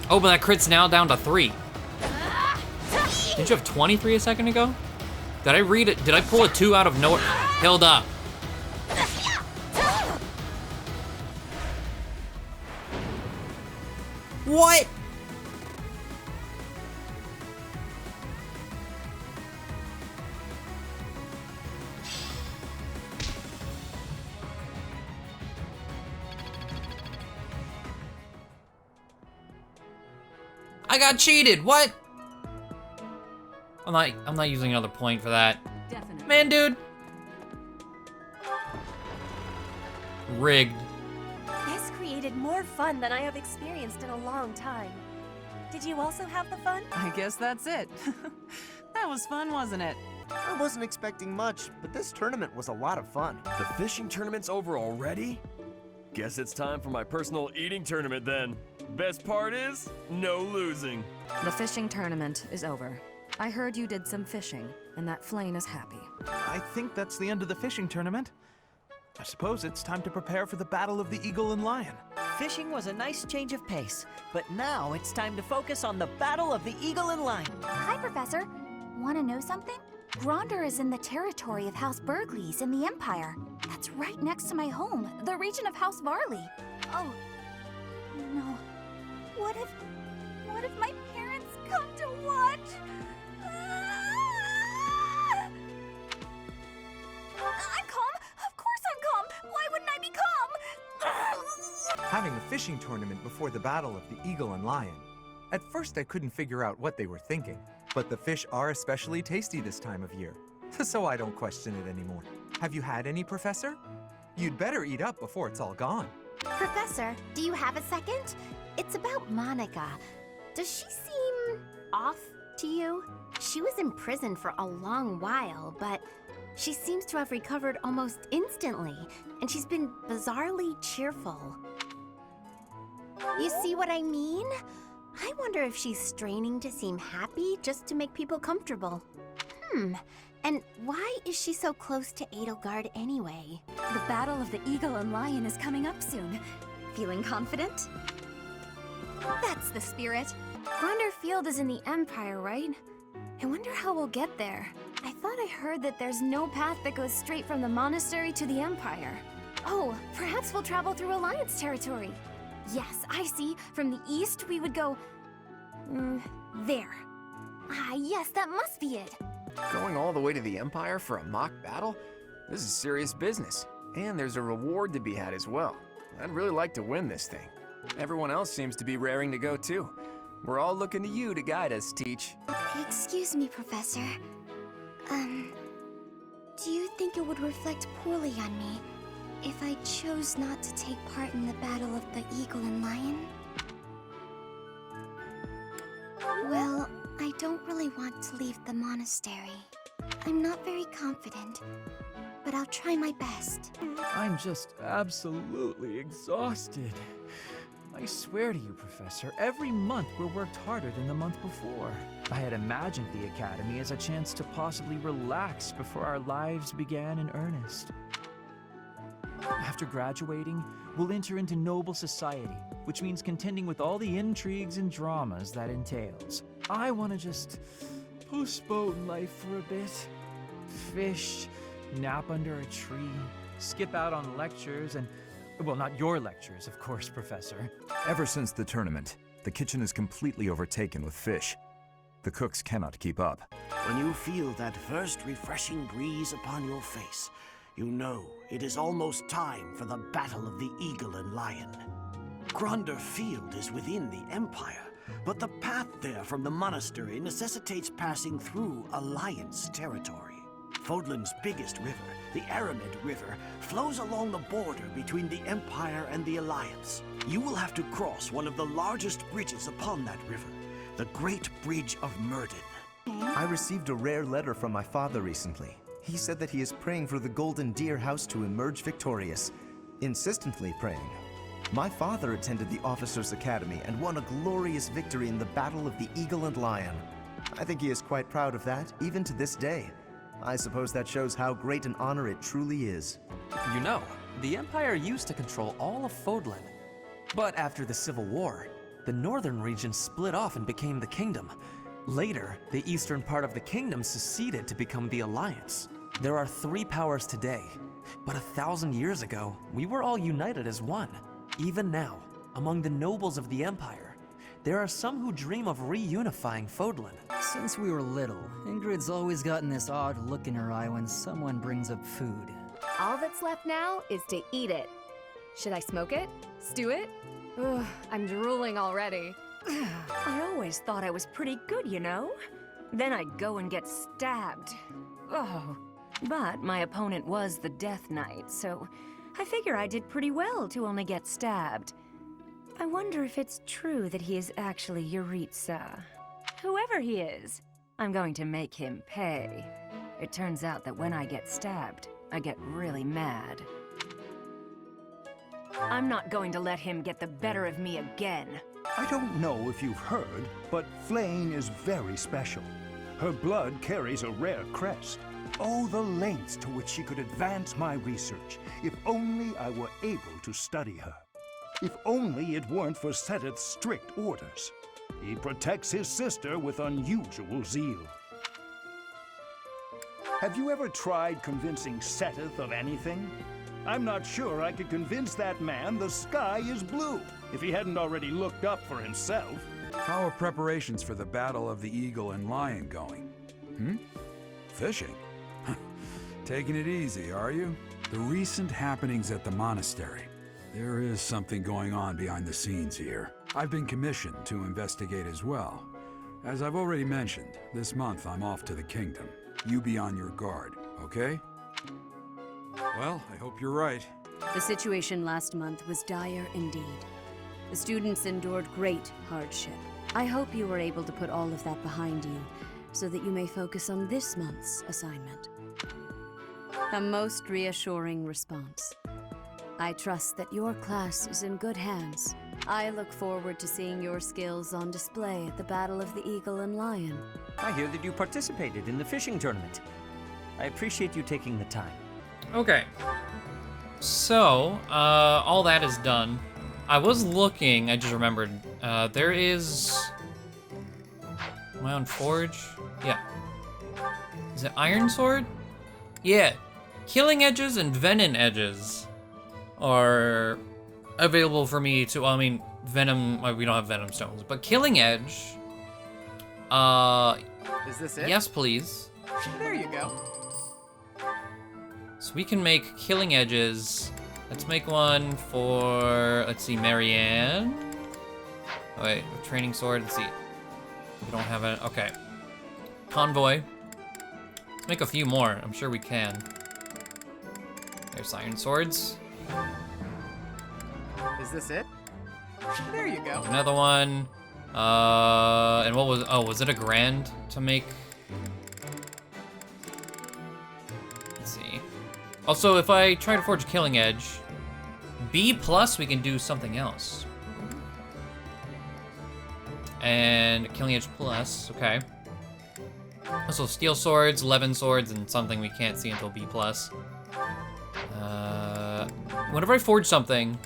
Oh, but that crit's now down to 3. Didn't you have 23 a second ago? Did I read it? Did I pull a 2 out of nowhere? Hilda. What? I got cheated. What? I'm not using another point for that. Definitely. Man, dude. Rigged. This created more fun than I have experienced in a long time. Did you also have the fun? I guess that's it. That was fun, wasn't it? I wasn't expecting much, but this tournament was a lot of fun. The fishing tournament's over already? Guess it's time for my personal eating tournament then. Best part is, no losing. The fishing tournament is over. I heard you did some fishing, and that Flayn is happy. I think that's the end of the fishing tournament. I suppose it's time to prepare for the battle of the Eagle and Lion. Fishing was a nice change of pace, but now it's time to focus on the battle of the Eagle and Lion. Hi, Professor. Want to know something? Gronder is in the territory of House Burgleys in the Empire. That's right next to my home, the region of House Varley. Oh, no. What if my parents come to watch? I'm calm. Of course I'm calm. Why wouldn't I be calm? Having a fishing tournament before the battle of the Eagle and Lion. At first I couldn't figure out what they were thinking, but the fish are especially tasty this time of year, so I don't question it anymore. Have you had any, Professor? You'd better eat up before it's all gone. Professor, do you have a second? It's about Monica. Does she seem off to you? She was in prison for a long while, but she seems to have recovered almost instantly, and she's been bizarrely cheerful. You see what I mean? I wonder if she's straining to seem happy just to make people comfortable. And why is she so close to Edelgard anyway? The battle of the Eagle and Lion is coming up soon. Feeling confident? That's the spirit. Gronder Field is in the Empire, right? I wonder how we'll get there. I thought I heard that there's no path that goes straight from the monastery to the Empire. Oh, perhaps we'll travel through Alliance territory. Yes, I see. From the east, we would go... there. Ah, yes, that must be it. Going all the way to the Empire for a mock battle? This is serious business. And there's a reward to be had as well. I'd really like to win this thing. Everyone else seems to be raring to go too. We're all looking to you to guide us, Teach. Excuse me, Professor. Do you think it would reflect poorly on me if I chose not to take part in the Battle of the Eagle and Lion? Well, I don't really want to leave the monastery. I'm not very confident, but I'll try my best. I'm just absolutely exhausted. I swear to you, Professor, every month we're worked harder than the month before. I had imagined the Academy as a chance to possibly relax before our lives began in earnest. After graduating, we'll enter into noble society, which means contending with all the intrigues and dramas that entails. I want to just postpone life for a bit. Fish, nap under a tree, skip out on lectures, and, well, not your lectures, of course, Professor. Ever since the tournament, the kitchen is completely overtaken with fish. The cooks cannot keep up. When you feel that first refreshing breeze upon your face, you know it is almost time for the Battle of the Eagle and Lion. Gronder Field is within the Empire, but the path there from the monastery necessitates passing through Alliance territory. Fódlan's biggest river, the Aramid River, flows along the border between the Empire and the Alliance. You will have to cross one of the largest bridges upon that river, the Great Bridge of Myrden. I received a rare letter from my father recently. He said that he is praying for the Golden Deer House to emerge victorious. Insistently praying. My father attended the Officers' Academy and won a glorious victory in the Battle of the Eagle and Lion. I think he is quite proud of that, even to this day. I suppose that shows how great an honor it truly is. You know, the Empire used to control all of Fódlan. But after the Civil War, the northern region split off and became the Kingdom. Later, the eastern part of the Kingdom seceded to become the Alliance. There are 3 powers today, but 1,000 years ago, we were all united as one. Even now, among the nobles of the Empire, there are some who dream of reunifying Fódlan. Since we were little, Ingrid's always gotten this odd look in her eye when someone brings up food. All that's left now is to eat it. Should I smoke it? Stew it? Ugh, I'm drooling already. I always thought I was pretty good, you know? Then I'd go and get stabbed. Oh. But my opponent was the Death Knight, so I figure I did pretty well to only get stabbed. I wonder if it's true that he is actually Yuritsa. Whoever he is, I'm going to make him pay. It turns out that when I get stabbed, I get really mad. I'm not going to let him get the better of me again. I don't know if you've heard, but Flayn is very special. Her blood carries a rare crest. Oh, the lengths to which she could advance my research, if only I were able to study her. If only it weren't for Seteth's strict orders. He protects his sister with unusual zeal. Have you ever tried convincing Seteth of anything? I'm not sure I could convince that man the sky is blue, if he hadn't already looked up for himself. How are preparations for the Battle of the Eagle and Lion going? Fishing? Taking it easy, are you? The recent happenings at the monastery. There is something going on behind the scenes here. I've been commissioned to investigate as well. As I've already mentioned, this month I'm off to the kingdom. You be on your guard, okay? Well, I hope you're right. The situation last month was dire indeed. The students endured great hardship. I hope you were able to put all of that behind you, so that you may focus on this month's assignment. A most reassuring response. I trust that your class is in good hands. I look forward to seeing your skills on display at the Battle of the Eagle and Lion. I hear that you participated in the fishing tournament. I appreciate you taking the time. Okay. So, all that is done. I was looking, I just remembered, there is... Am I on Forge? Yeah. Is it Iron Sword? Yeah. Killing Edges and Venom Edges are available for me to, well, I mean, Venom, we don't have Venom Stones, but Killing Edge, is this it? Yes, please. There you go. So we can make Killing Edges. Let's make one for, let's see, Marianne. Oh, wait, Training Sword, let's see. We don't have it, okay. Convoy. Let's make a few more, I'm sure we can. There's Iron Swords. Is this it? There you go. Another one. And what was, oh, was it a grand to make? Let's see. Also, if I try to forge Killing Edge, B+, we can do something else. And Killing Edge plus, okay. Also, Steel Swords, 11 Swords, and something we can't see until B+. Whenever I forge something,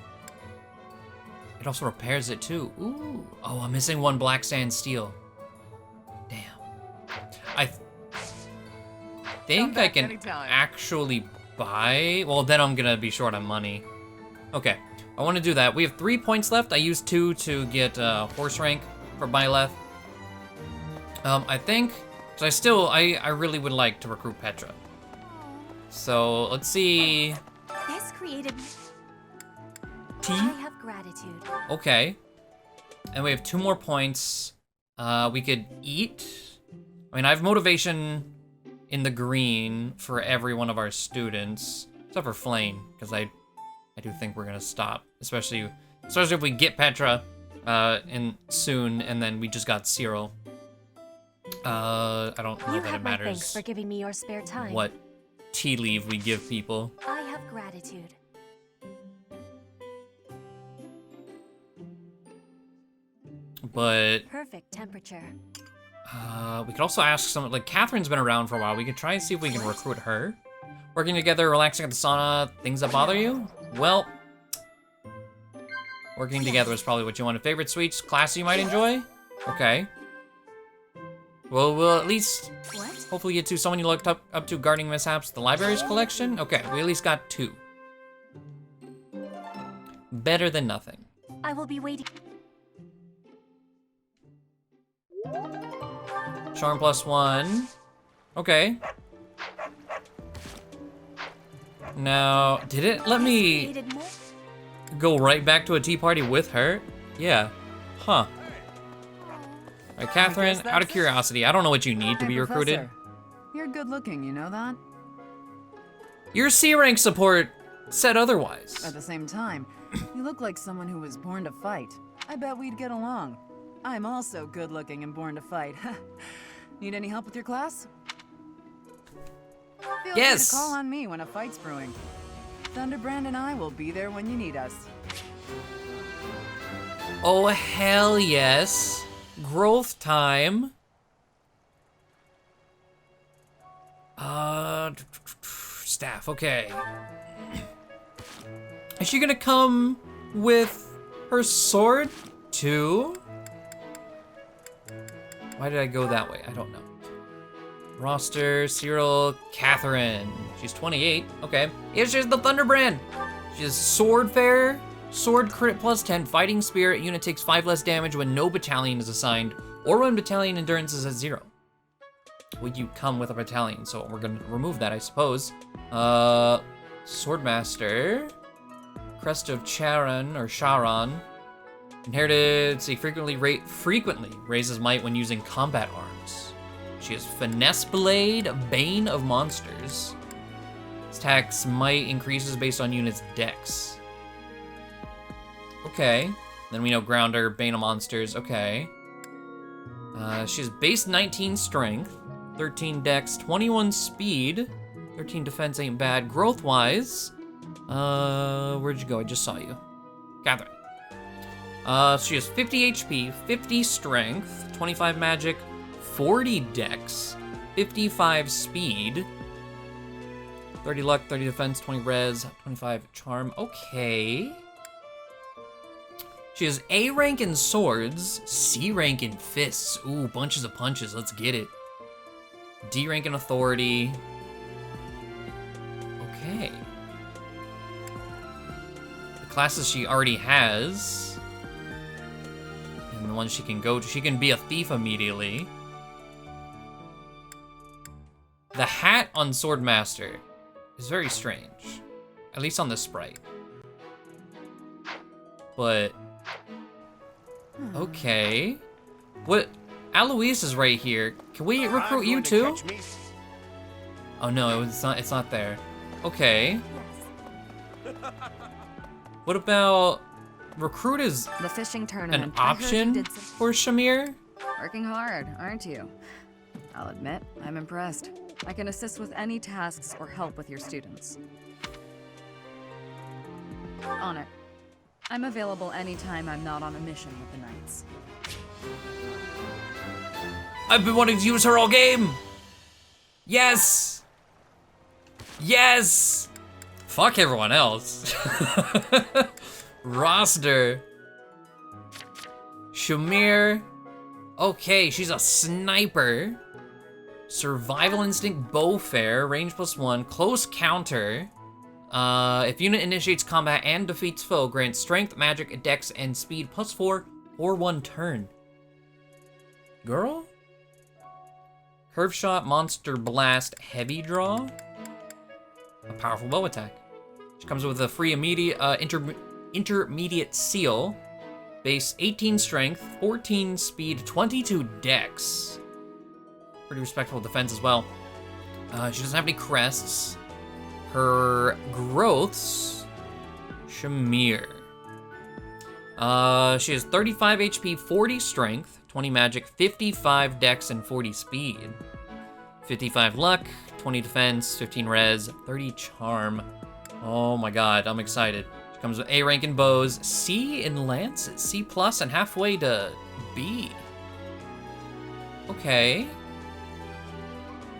it also repairs it too. Ooh. Oh, I'm missing one Black Sand Steel. Damn. I think I can actually buy... Well, then I'm gonna be short on money. Okay, I want to do that. We have 3 points left. I used 2 to get horse rank for Byleth. I think... Because I really would like to recruit Petra. So, let's see... This created... T? I have gratitude. Okay. And we have 2 more points. We could eat. I mean, I have motivation in the green for every one of our students. Except for Flayn, because I do think we're gonna stop. Especially if we get Petra in soon, and then we just got Cyril. I don't know You that have it my matters thanks for giving me your spare time. what tea leave we give people. I have gratitude. But Perfect temperature. we could also ask someone, like Catherine's been around for a while. We could try and see if we can recruit her. Working together, relaxing at the sauna, things that bother you? Well, working together is probably what you wanted. Favorite sweets, class you might enjoy? Okay. Well, we'll at least hopefully get to someone you looked up to guarding mishaps, the library's collection? Okay, we at least got 2. Better than nothing. I will be waiting. Charm +1. Okay. Now, did it let me go right back to a tea party with her? Yeah. Huh. Alright, Catherine, out of curiosity, I don't know what you need to be recruited. You're good looking, you know that? Your C rank support said otherwise. At the same time, you look like someone who was born to fight. I bet we'd get along. I'm also good looking and born to fight. Need any help with your class? Feel free to call on me when a fight's brewing. Thunderbrand and I will be there when you need us. Oh, hell yes. Growth time. Staff, okay. Is she gonna come with her sword too? Why did I go that way? I don't know. Roster, Cyril, Catherine. She's 28. Okay. Yeah, she's the Thunderbrand. She's Sword Fair, Sword crit +10, Fighting Spirit. Unit takes 5 less damage when no battalion is assigned, or when battalion endurance is at 0. Would you come with a battalion? So we're gonna remove that, I suppose. Swordmaster, Crest of Charon or Charon. Inherited, see, frequently raises might when using combat arms. She has Finesse Blade, Bane of Monsters. Its attack's might increases based on units' dex. Okay. Then we know Grounder, Bane of Monsters, okay. She has base 19 strength, 13 dex, 21 speed, 13 defense ain't bad. Growth-wise, where'd you go? I just saw you. Catherine. She has 50 HP, 50 strength, 25 magic, 40 dex, 55 speed, 30 luck, 30 defense, 20 res, 25 charm. Okay. She has A rank in swords, C rank in fists. Ooh, bunches of punches. Let's get it. D rank in authority. Okay. The classes she already has. And the ones she can go to. She can be a thief immediately. The hat on Swordmaster is very strange. At least on the sprite. But... okay. What? Alois is right here. Can we recruit you too? Oh no, it's not there. Okay. What about recruit is the fishing tournament an option for Shamir? Working hard, aren't you? I'll admit, I'm impressed. I can assist with any tasks or help with your students. On it. I'm available anytime I'm not on a mission with the Knights. I've been wanting to use her all game! Yes! Yes! Fuck everyone else. Roster. Shamir. Okay, she's a sniper. Survival instinct, bow fair, range +1, close counter. If unit initiates combat and defeats foe, grants strength, magic, dex, and speed +4 or 1 turn. Girl? Curve shot, monster blast, heavy draw. A powerful bow attack. She comes with a free immediate intermediate seal. Base 18 strength, 14 speed, 22 dex. Pretty respectable defense as well. She doesn't have any crests. Her growths, Shamir. She has 35 HP, 40 strength, 20 magic, 55 dex, and 40 speed. 55 luck, 20 defense, 15 res, 30 charm. Oh my god, I'm excited. She comes with A rank in bows, C in lances, C+, and halfway to B. Okay.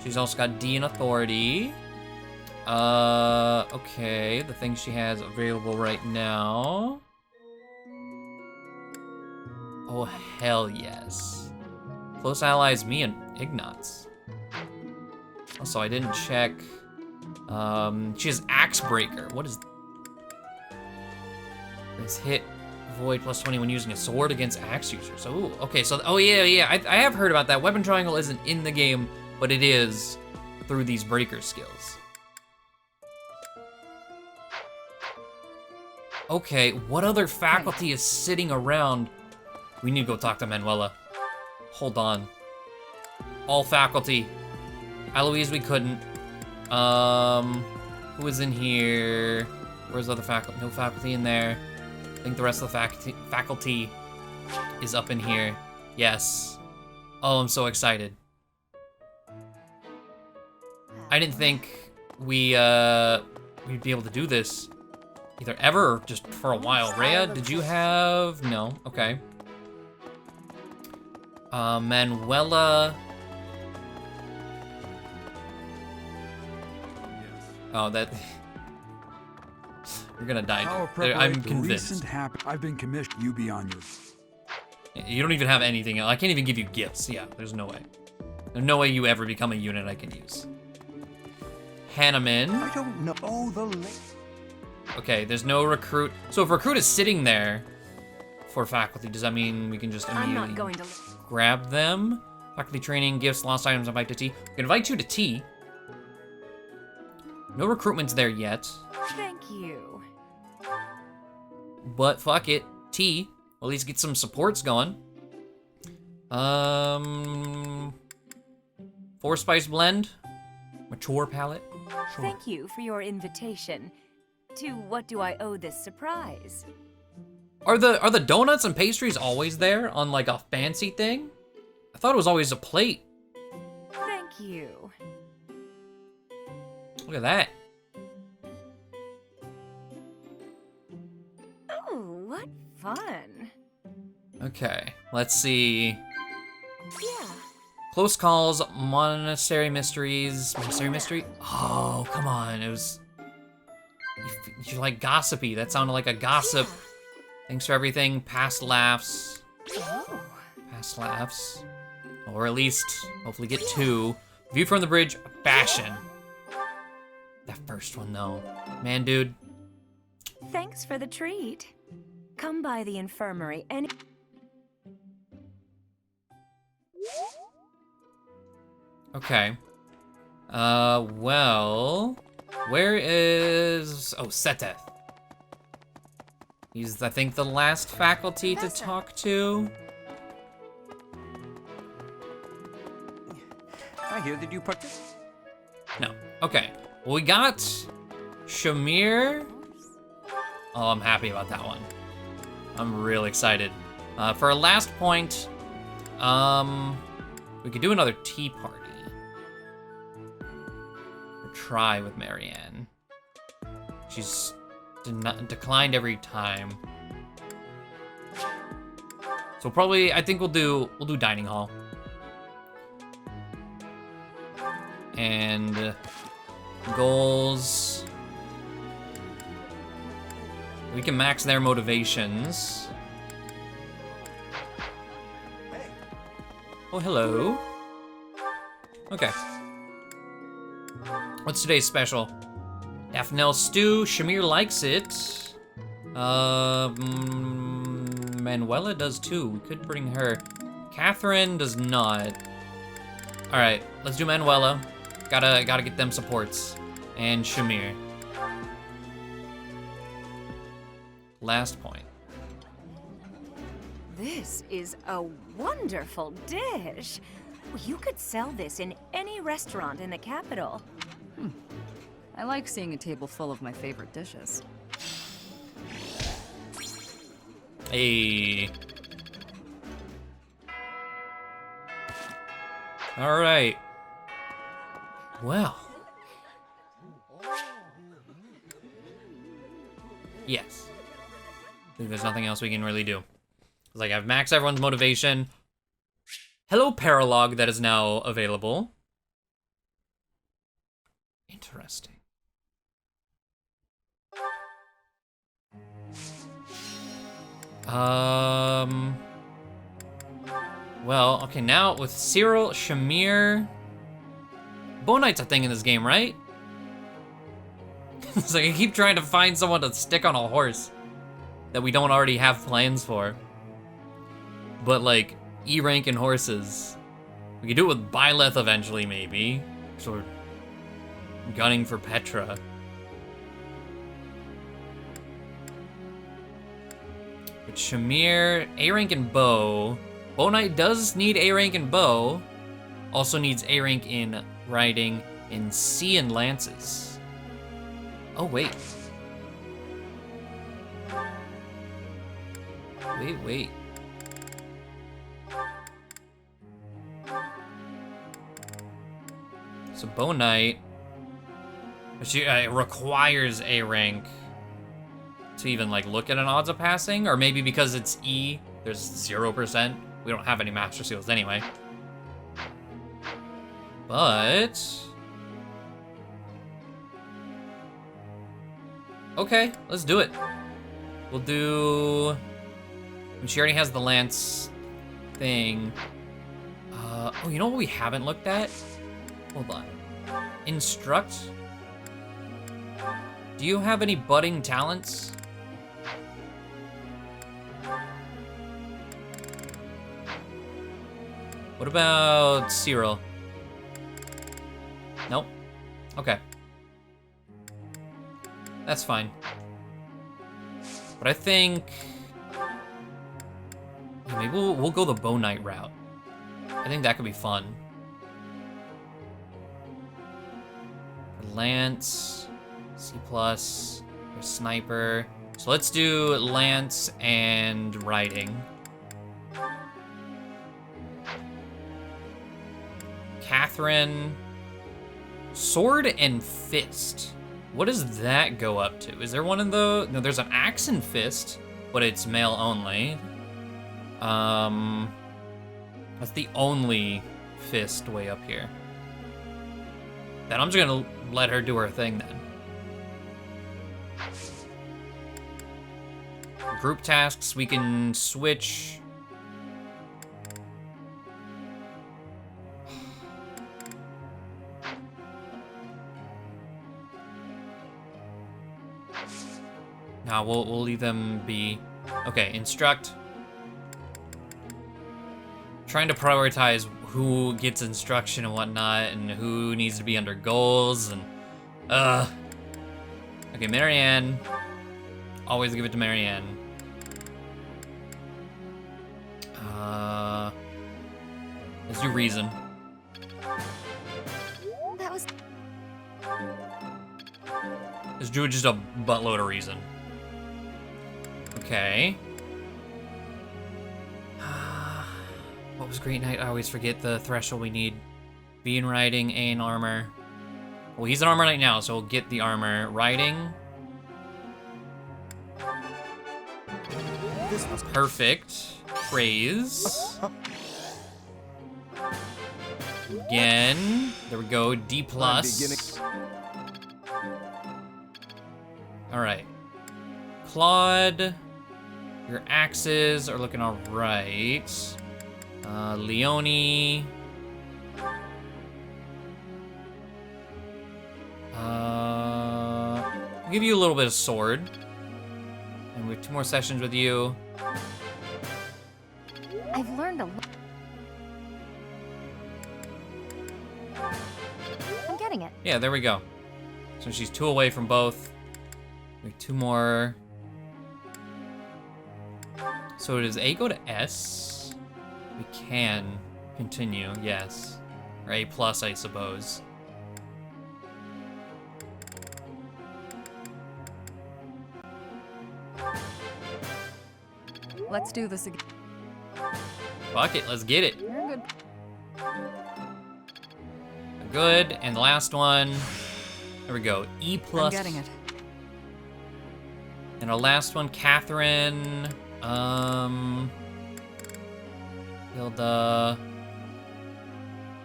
She's also got D in authority. Okay, the things she has available right now. Oh, hell yes. Close allies, me and Ignatz. Also, I didn't check. She has Axe Breaker. What is... It's hit void +20 when using a sword against axe users. Oh, okay, so, oh yeah, I have heard about that. Weapon Triangle isn't in the game, but it is through these breaker skills. Okay, what other faculty is sitting around? We need to go talk to Manuela. Hold on. All faculty. Alois, we couldn't. Who is in here? Where's the other faculty? No faculty in there. I think the rest of the faculty is up in here. Yes. Oh, I'm so excited. I didn't think we'd be able to do this either ever or just for a while. Rhea, did you have... No, okay. Manuela... Oh, that... You're gonna die. I'm convinced. I've been commissioned. You be on your... You don't even have anything else. I can't even give you gifts. Yeah, there's no way. There's no way you ever become a unit I can use. Hanneman. I don't know. Oh, the... Okay, there's no recruit. So if recruit is sitting there for faculty, does that mean we can just immediately grab them? Faculty training, gifts, lost items, invite to tea. We can invite you to tea. No recruitment's there yet. Thank you. But fuck it, tea. We'll at least get some supports going. 4-spice blend. Mature palette. Sure. Thank you for your invitation. To what do I owe this surprise? Are the donuts and pastries always there on like a fancy thing? I thought it was always a plate. Thank you. Look at that. Oh, what fun. Okay, let's see. Yeah. Close calls, monastery mysteries. Monastery mystery? Oh, come on. It was... You're like gossipy. That sounded like a gossip. Yeah. Thanks for everything. Past laughs. Oh. Past laughs. Or at least, hopefully get 2. View from the bridge, fashion. That first one though. Man, dude. Thanks for the treat. Come by the infirmary any... Okay. Well... Where is... Oh, Seteth. He's, I think, the last faculty to talk to. I hear that you participate. No. Okay. Well, we got Shamir. Oh, I'm happy about that one. I'm real excited. For our last point, we could do another tea party. Or try with Marianne. She's declined every time. So probably, I think we'll do dining hall. And goals. We can max their motivations. Oh, hello. Okay. What's today's special? Daphne stew. Shamir likes it. Manuela does too. We could bring her. Catherine does not. All right, let's do Manuela. Gotta get them supports. And Shamir. Last point. This is a wonderful dish. You could sell this in any restaurant in the capital. I like seeing a table full of my favorite dishes. Hey. All right. Well. Yes. I think there's nothing else we can really do. Like, I've maxed everyone's motivation. Hello, Paralog, that is now available. Interesting. Well, okay, now with Cyril, Shamir... Bonite's a thing in this game, right? It's like I keep trying to find someone to stick on a horse that we don't already have plans for. But like, E-rank and horses. We could do it with Byleth eventually, maybe. So we're gunning for Petra. But Shamir, A-rank and bow. Bonite does need A-rank and bow. Also needs A-rank in riding and C and lances. Oh, wait. Wait. So Bonite, she requires A rank to even like look at an odds of passing, or maybe because it's E, there's 0%. We don't have any master seals anyway. But okay, let's do it. We'll do. She already has the lance thing. Oh, you know what we haven't looked at? Hold on. Instruct. Do you have any budding talents? What about Cyril? Nope. Okay. That's fine. But I think maybe we'll go the Bow Knight route. I think that could be fun. Lance, C+, Sniper. So let's do Lance and Riding. Catherine, Sword and Fist. What does that go up to? Is there one in the... No, there's an Axe and Fist, but it's male only. That's the only fist way up here. Then I'm just gonna let her do her thing then. Group tasks, we can switch. Nah, we'll leave them be. Okay, instruct. Trying to prioritize who gets instruction and whatnot, and who needs to be under goals, and okay, Marianne. Always give it to Marianne. Let's do reason. That was... Let's do just a buttload of reason. Okay. What was Great Knight? I always forget the threshold we need. B in riding, A in armor. Well, he's in armor right now, so we'll get the armor. Riding. This was perfect. Praise. Again. There we go. D+. Alright. Claude. Your axes are looking alright. Leonie. I'll give you a little bit of sword. And we have 2 more sessions with you. I've learned a lot. I'm getting it. Yeah, there we go. So she's 2 away from both. We have 2 more. So does A go to S? We can continue, yes. Or A+, I suppose. Let's do this again. Fuck it, let's get it. You're good. Good, and the last one. There we go, E+. I'm getting it. And our last one, Catherine. Hilda.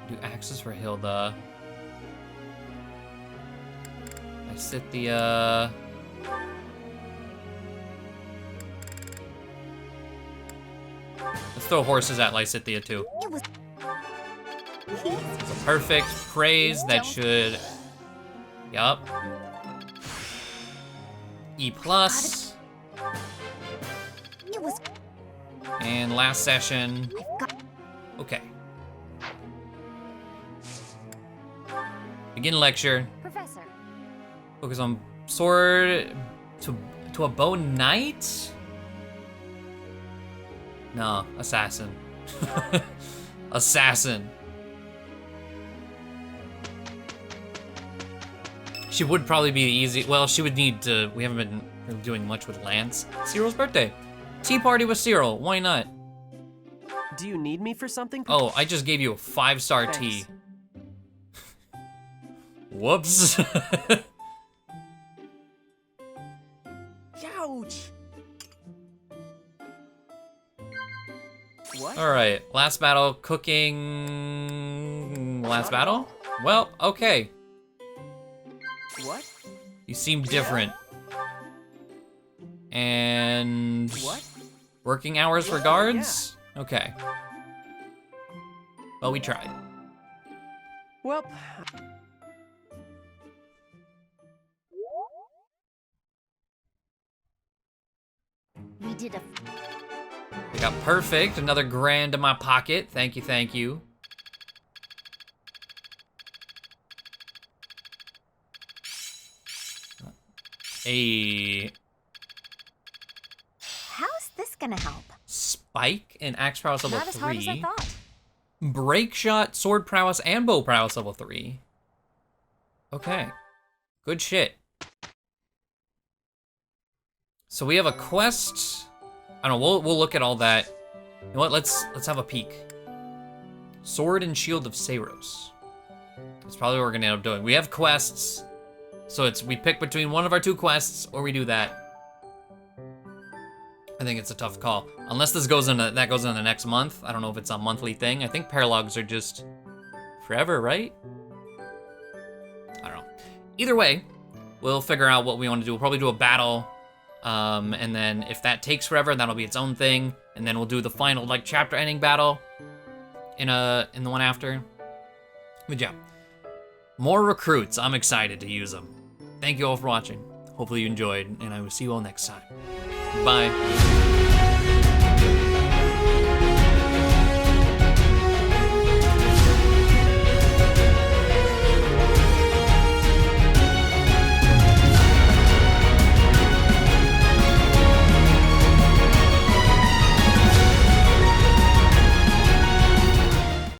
Do axes for Hilda. Lysithea. Let's throw horses at Lysithea too. So perfect. Praise, that should... Yup. E+. And last session. Okay. Begin lecture. Professor. Focus on sword to a bow knight? No, assassin. Assassin. She would probably be easy. Well, she would need to. We haven't been really doing much with Lance. Cyril's birthday. Tea party with Cyril. Why not? Do you need me for something? Oh, I just gave you a 5-star tea. Whoops. Ouch. What? All right, last battle, cooking. Last battle? Well, okay. What? You seem different. And what? Working hours for guards? Yeah. Okay. Well, we tried. Well. We did a... I got perfect. Another grand in my pocket. Thank you, thank you. A How's this gonna help? spike and axe prowess level 3. Not as hard as I thought. Break shot, sword prowess, and bow prowess level 3. Okay. Good shit. So we have a quest. I don't know, we'll look at all that. You know what, let's have a peek. Sword and Shield of Seiros. That's probably what we're gonna end up doing. We have quests. So we pick between one of our 2 quests, or we do that. I think it's a tough call. Unless that goes into the next month. I don't know if it's a monthly thing. I think paralogs are just forever, right? I don't know. Either way, we'll figure out what we want to do. We'll probably do a battle, and then if that takes forever, that'll be its own thing. And then we'll do the final chapter ending battle in the one after. Good job. More recruits. I'm excited to use them. Thank you all for watching. Hopefully you enjoyed, and I will see you all next time. Bye.